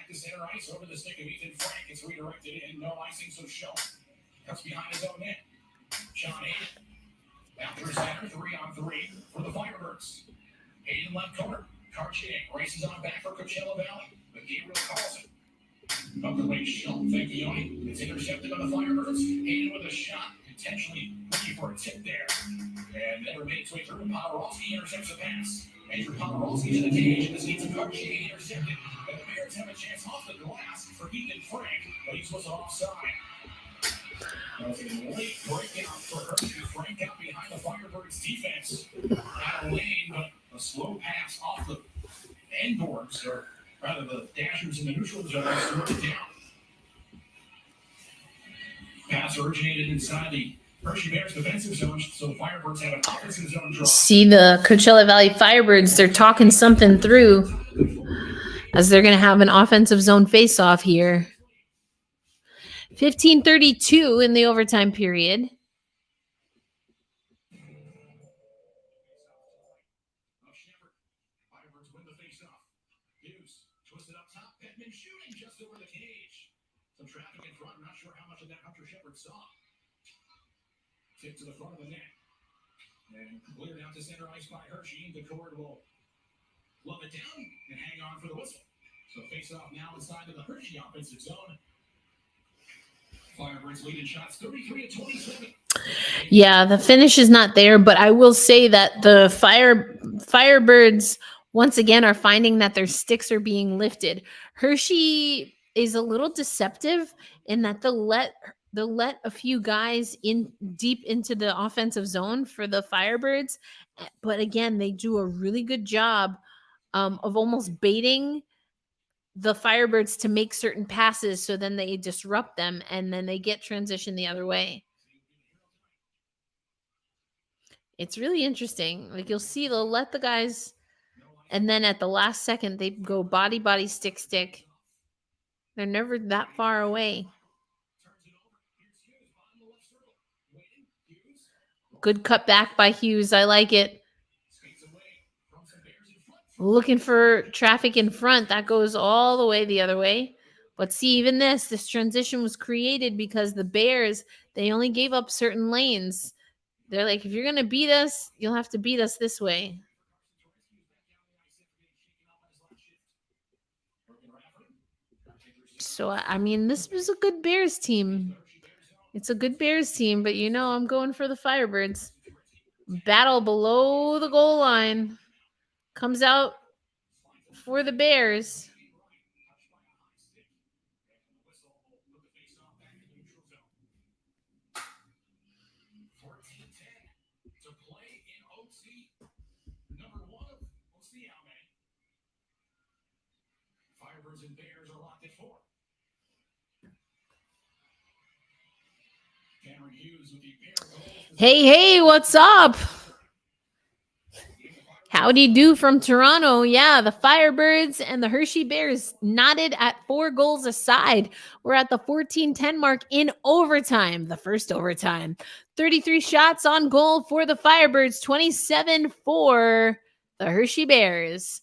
to center ice over the stick of Ethan Frank. It's redirected in. No icing, so shown. Cuts behind his own net. Sean Hayden. After center, 3-on-3 for the Firebirds. Hayden left corner. Cartier races on back for Coachella Valley, but Gabriel calls it. Up the way, Schultz, Vecchione. It's intercepted by the Firebirds. Hayden with a shot, intentionally looking for a tip there. And then remains way through. Podorowski intercepts the pass. Andrew Podorowski to the cage, and this needs a Cartier intercepted. And the Bears have a chance off the glass for Ethan Frank, but he's was offside. That was a late breakout for Hershey. Frank out behind the Firebirds defense. Out of lane, but a slow pass off the end boards, or rather the dashers in the neutral zone, slowed it down. Pass originated inside the Hershey Bears defensive zone, so the Firebirds have an offensive zone draw. See the Coachella Valley Firebirds, they're talking something through as they're going to have an offensive zone face-off here. 15:32 in the overtime period. Firebirds win the face-off. Hughes twisted up top. Beckman shooting just over the cage. Some traffic in front. Not sure how much of that Hunter Shepard saw. Tip to the front of the net. And cleared out to center ice by Hershey. The cord will love it down and hang on for the whistle. So face-off now inside of the Hershey offensive zone. Firebirds lead in shots 33-27. Yeah, the finish is not there, but I will say that the Firebirds once again are finding that their sticks are being lifted. Hershey is a little deceptive in that they'll let a few guys in deep into the offensive zone for the Firebirds, but again, they do a really good job of almost baiting the Firebirds to make certain passes, so then they disrupt them and then they get transition the other way. It's really interesting. Like you'll see they'll let the guys, and then at the last second they go body, body, stick, stick. They're never that far away. Good cut back by Hughes. I like it. Looking for traffic in front. That goes all the way the other way. But see, even this transition was created because the Bears, they only gave up certain lanes. They're like, if you're going to beat us, you'll have to beat us this way. So, I mean, this was a good Bears team. It's a good Bears team, but you know I'm going for the Firebirds. Battle below the goal line. Comes out for the Bears. Firebirds and Bears are locked at 4. Cameron Hughes with the Bear goal. Hey, what's up? Howdy do from Toronto. Yeah, the Firebirds and the Hershey Bears knotted at 4 goals aside. We're at the 14-10 mark in overtime, the first overtime. 33 shots on goal for the Firebirds, 27 for the Hershey Bears.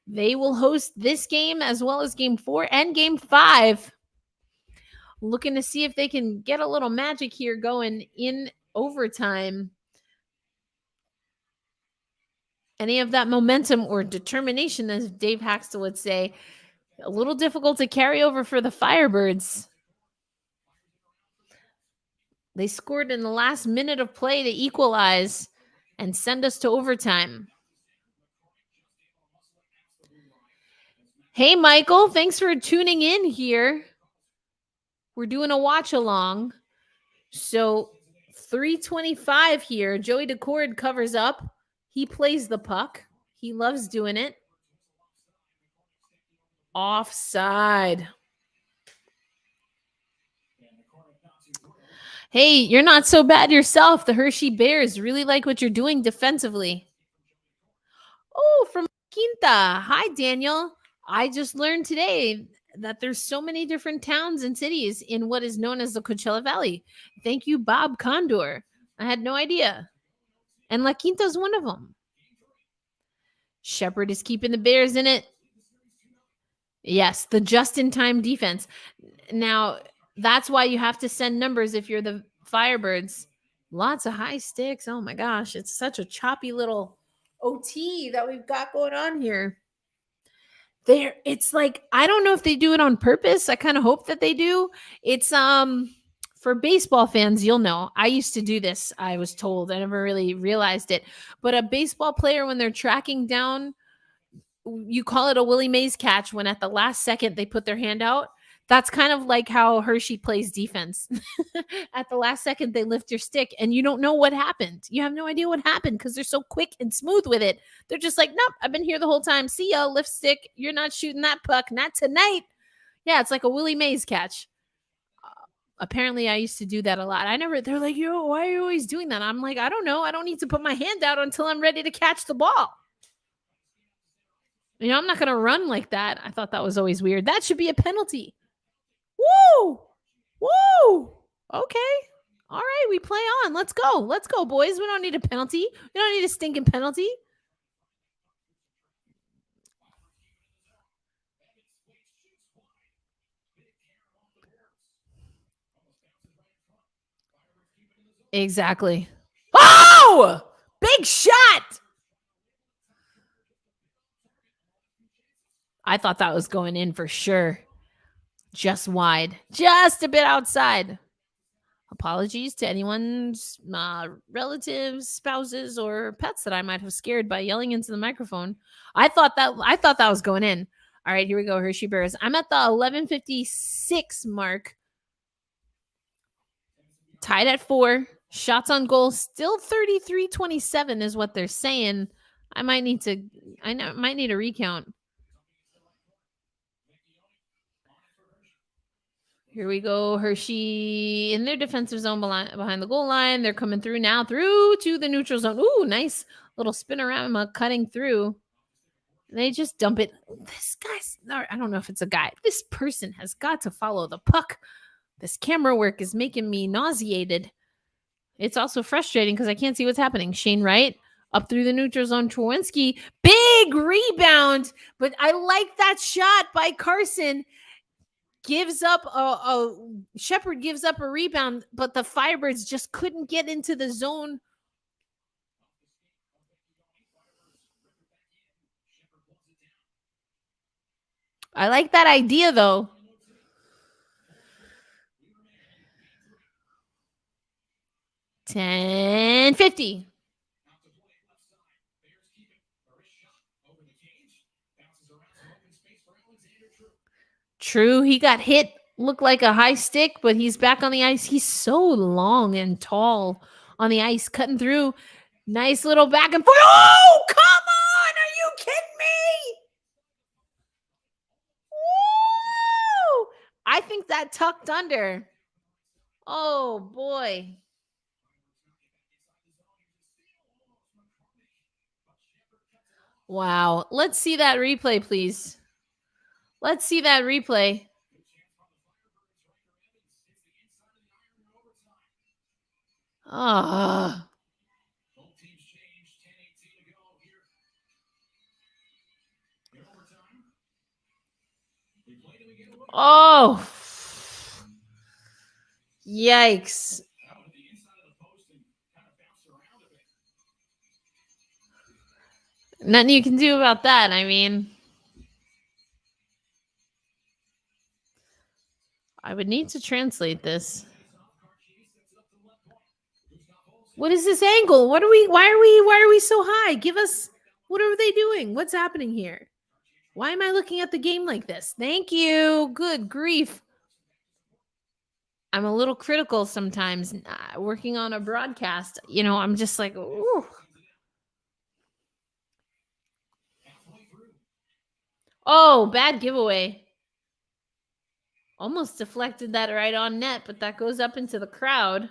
They will host this game as well as game 4 and game 5. Looking to see if they can get a little magic here going in overtime. Any of that momentum or determination, as Dave Haxtell would say, a little difficult to carry over for the Firebirds. They scored in the last minute of play to equalize and send us to overtime. Hey, Michael, thanks for tuning in here. We're doing a watch along. So 3:25 here. Joey DeCord covers up. He plays the puck. He loves doing it. Offside. Hey, you're not so bad yourself. The Hershey Bears really like what you're doing defensively. Oh, from Quinta. Hi, Daniel. I just learned today that there's so many different towns and cities in what is known as the Coachella Valley. Thank you, Bob Condor. I had no idea. And La Quinta is one of them. Shepard is keeping the Bears in it. Yes, the just-in-time defense. Now, that's why you have to send numbers if you're the Firebirds. Lots of high sticks. Oh, my gosh. It's such a choppy little OT that we've got going on here. It's like, I don't know if they do it on purpose. I kind of hope that they do. It's for baseball fans, you'll know. I used to do this, I was told. I never really realized it. But a baseball player, when they're tracking down, you call it a Willie Mays catch when at the last second they put their hand out. That's kind of like how Hershey plays defense. At the last second, they lift your stick and you don't know what happened. You have no idea what happened because they're so quick and smooth with it. They're just like, nope, I've been here the whole time. See ya, lift stick. You're not shooting that puck. Not tonight. Yeah, it's like a Willie Mays catch. Apparently, I used to do that a lot. They're like, yo, why are you always doing that? I'm like, I don't know. I don't need to put my hand out until I'm ready to catch the ball. I'm not going to run like that. I thought that was always weird. That should be a penalty. Woo! Woo! Okay. All right, we play on. Let's go. Let's go, boys. We don't need a penalty. We don't need a stinking penalty. Exactly. Oh! Big shot! I thought that was going in for sure. Just wide. Just a bit outside. Apologies to anyone's relatives, spouses, or pets that I might have scared by yelling into the microphone. I thought that was going in. All right, here we go, Hershey Bears. I'm at the 11:56 mark. Tied at 4. Shots on goal still 33-27 is what they're saying. I might need a recount. Here we go. Hershey in their defensive zone behind the goal line. They're coming through now through to the neutral zone. Ooh, nice little spinorama cutting through. They just dump it. This guy's, I don't know if it's a guy. This person has got to follow the puck. This camera work is making me nauseated. It's also frustrating because I can't see what's happening. Shane Wright up through the neutral zone. Chorwinski, big rebound. But I like that shot by Carson. Gives up Shepard gives up a rebound, but the Firebirds just couldn't get into the zone. I like that idea though. $10.50. True, he got hit. Looked like a high stick, but he's back on the ice. He's so long and tall on the ice, cutting through. Nice little back and forth. Oh, come on! Are you kidding me? Woo! I think that tucked under. Oh boy. Wow. Let's see that replay, please. Let's see that replay. Ah. Oh. Yikes. Nothing you can do about that. I mean, I would need to translate this. What is this angle? Why are we so high? Give us, what are they doing? What's happening here? Why am I looking at the game like this? Thank you. Good grief. I'm a little critical sometimes working on a broadcast. I'm just like, ooh. Oh, bad giveaway. Almost deflected that right on net, but that goes up into the crowd.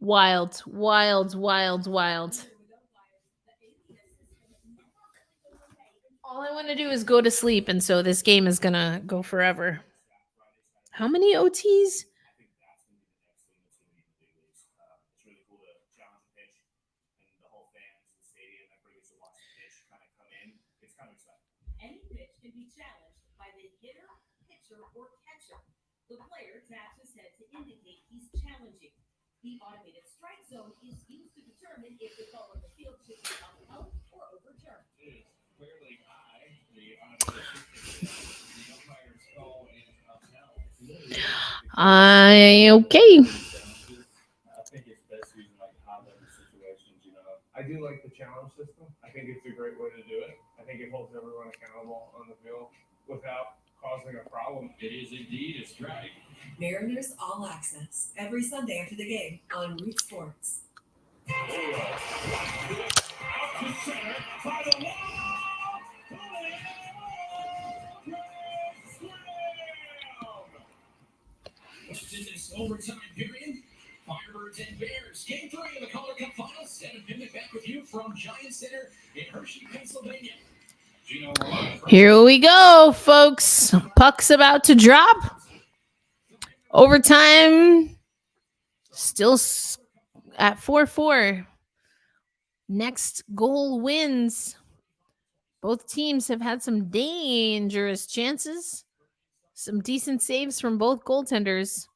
Wild. All I want to do is go to sleep, and so this game is going to go forever. How many OTs? Any pitch can be challenged by the hitter, pitcher, or catcher. The player taps his head to indicate he's challenging. The automated strike zone is used to determine if the call on the field should be upheld or overturned. It's clearly high. The umpire's call is upheld. Okay. I think it's best using like high-level situations, I do like the challenge system. I think it's a great way to do it. I think it holds everyone accountable on the field without causing a problem. It is indeed a strike. Mariners All Access every Sunday after the game on Root Sports. Out to center by the wall. In this overtime period, Firebirds and Bears, game 3 of the Calder Cup Finals. Stephen Pimnick back with you from Giant Center in Hershey, Pennsylvania. Here we go, folks. Puck's about to drop. Overtime still at 4-4. Next goal wins. Both teams have had some dangerous chances, some decent saves from both goaltenders,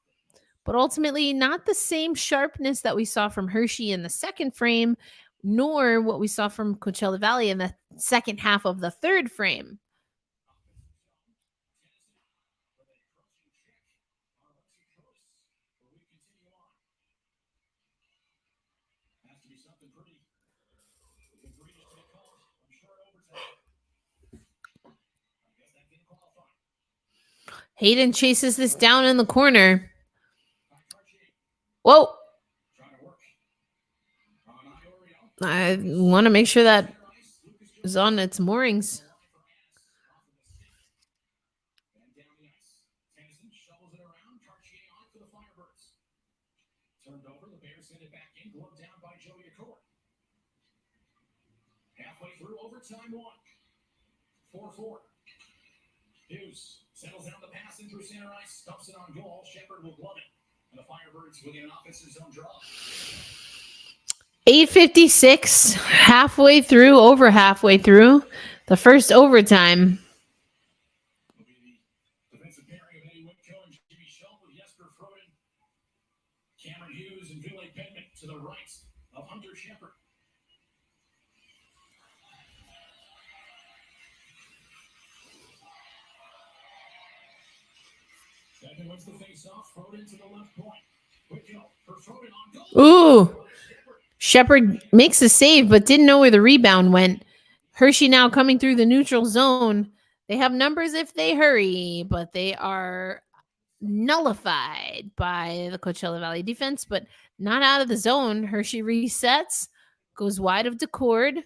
but ultimately not the same sharpness that we saw from Hershey in the second frame, nor what we saw from Coachella Valley in the second half of the third frame. Hayden chases this down in the corner. Whoa. I want to make sure that is on its moorings. Turned over, the Bears send it back in, gloved down by Joey Decor. Halfway through overtime 1. 4-4. Hughes settles down the pass in through center ice, dumps it on goal. Shepard will glove it. And the Firebirds will get an offensive zone draw. 8:56, over halfway through the first overtime. Defensive pairing of Eddie Whitco and Jimmy Schultz with Jesper Froden. Cameron Hughes and Ville Penman to the right of Hunter Shepard. Penman wins the face-off. Froden to the left point. Whitco for Froden on goal. Ooh. Shepard makes a save, but didn't know where the rebound went. Hershey now coming through the neutral zone. They have numbers if they hurry, but they are nullified by the Coachella Valley defense, but not out of the zone. Hershey resets, goes wide of Decord,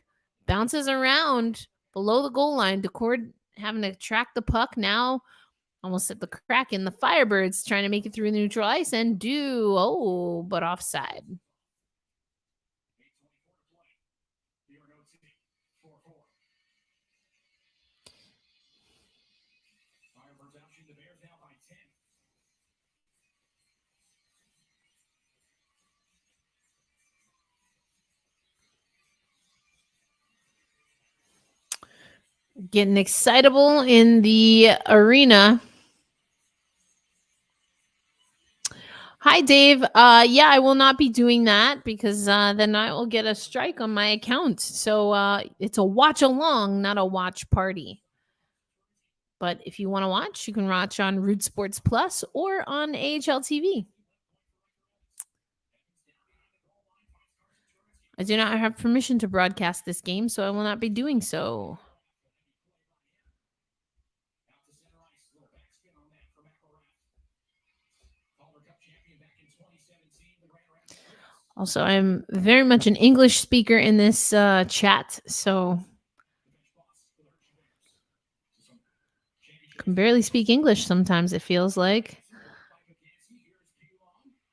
bounces around below the goal line. Decord having to track the puck now, almost at the Kraken. The Firebirds trying to make it through the neutral ice and but offside. Getting excitable in the arena. Hi, Dave. Yeah, I will not be doing that because then I will get a strike on my account. So it's a watch along, not a watch party. But if you want to watch, you can watch on Root Sports Plus or on AHL TV. I do not have permission to broadcast this game, so I will not be doing so. Also, I'm very much an English speaker in this chat, so can barely speak English sometimes, it feels like.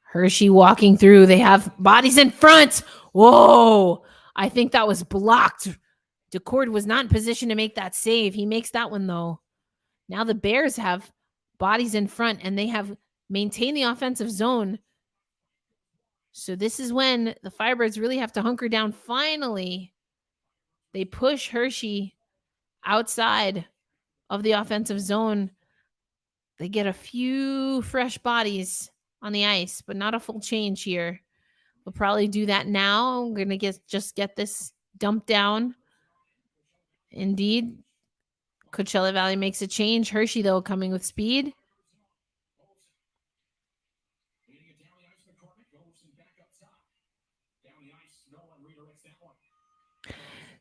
Hershey walking through. They have bodies in front. Whoa! I think that was blocked. Decord was not in position to make that save. He makes that one, though. Now the Bears have bodies in front, and they have maintained the offensive zone. So this is when the Firebirds really have to hunker down. Finally, they push Hershey outside of the offensive zone. They get a few fresh bodies on the ice, but not a full change here. We'll probably do that now. I'm going to just get this dumped down. Indeed. Coachella Valley makes a change. Hershey, though, coming with speed.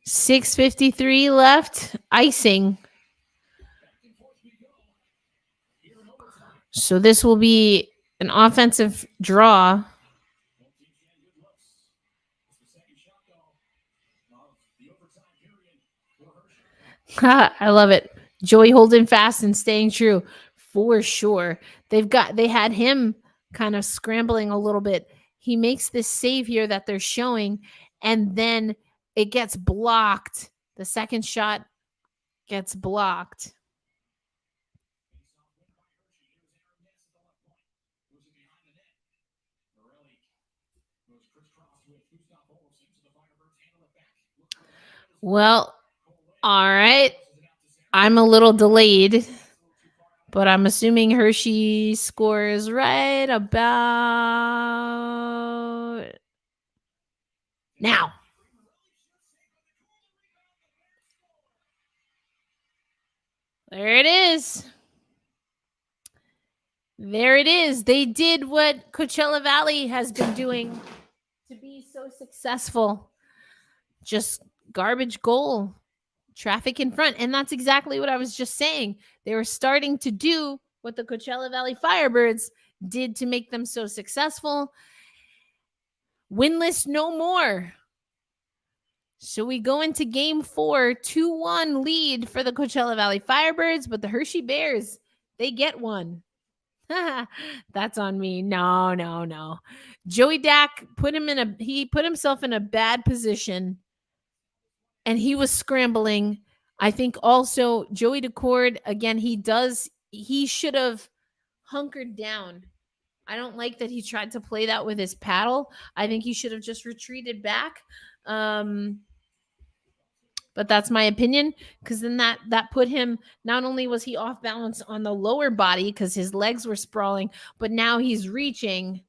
6:53 left. Icing. So this will be an offensive draw. I love it. Joey holding fast and staying true for sure. They had him kind of scrambling a little bit. He makes this save here that they're showing, and then it gets blocked. The second shot gets blocked. Well, all right. I'm a little delayed, but I'm assuming Hershey scores right about now. There it is. There it is. They did what Coachella Valley has been doing to be so successful. Just garbage goal, traffic in front. And that's exactly what I was just saying. They were starting to do what the Coachella Valley Firebirds did to make them so successful. Winless no more. So we go into game 4, 2-1 lead for the Coachella Valley Firebirds, but the Hershey Bears, they get one. That's on me. No. Joey Dack put himself in a bad position, and he was scrambling. I think also Joey Decord, again, he should have hunkered down. I don't like that he tried to play that with his paddle. I think he should have just retreated back. But that's my opinion, because then that put him, not only was he off balance on the lower body because his legs were sprawling, but now he's reaching.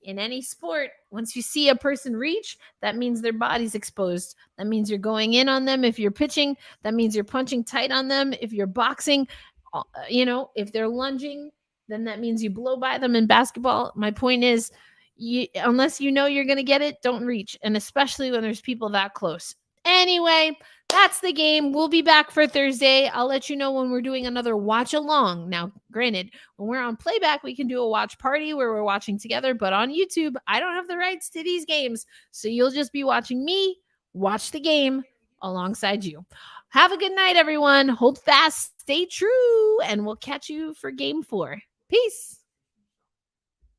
In any sport, once you see a person reach, that means their body's exposed. That means you're going in on them. If you're pitching, that means you're punching tight on them. If you're boxing, if they're lunging, then that means you blow by them in basketball. My point is, unless you know you're going to get it, don't reach. And especially when there's people that close. Anyway, that's the game. We'll be back for Thursday. I'll let you know when we're doing another watch along. Now, granted, when we're on playback, we can do a watch party where we're watching together. But on YouTube, I don't have the rights to these games. So you'll just be watching me watch the game alongside you. Have a good night, everyone. Hold fast, stay true, and we'll catch you for game 4. Peace.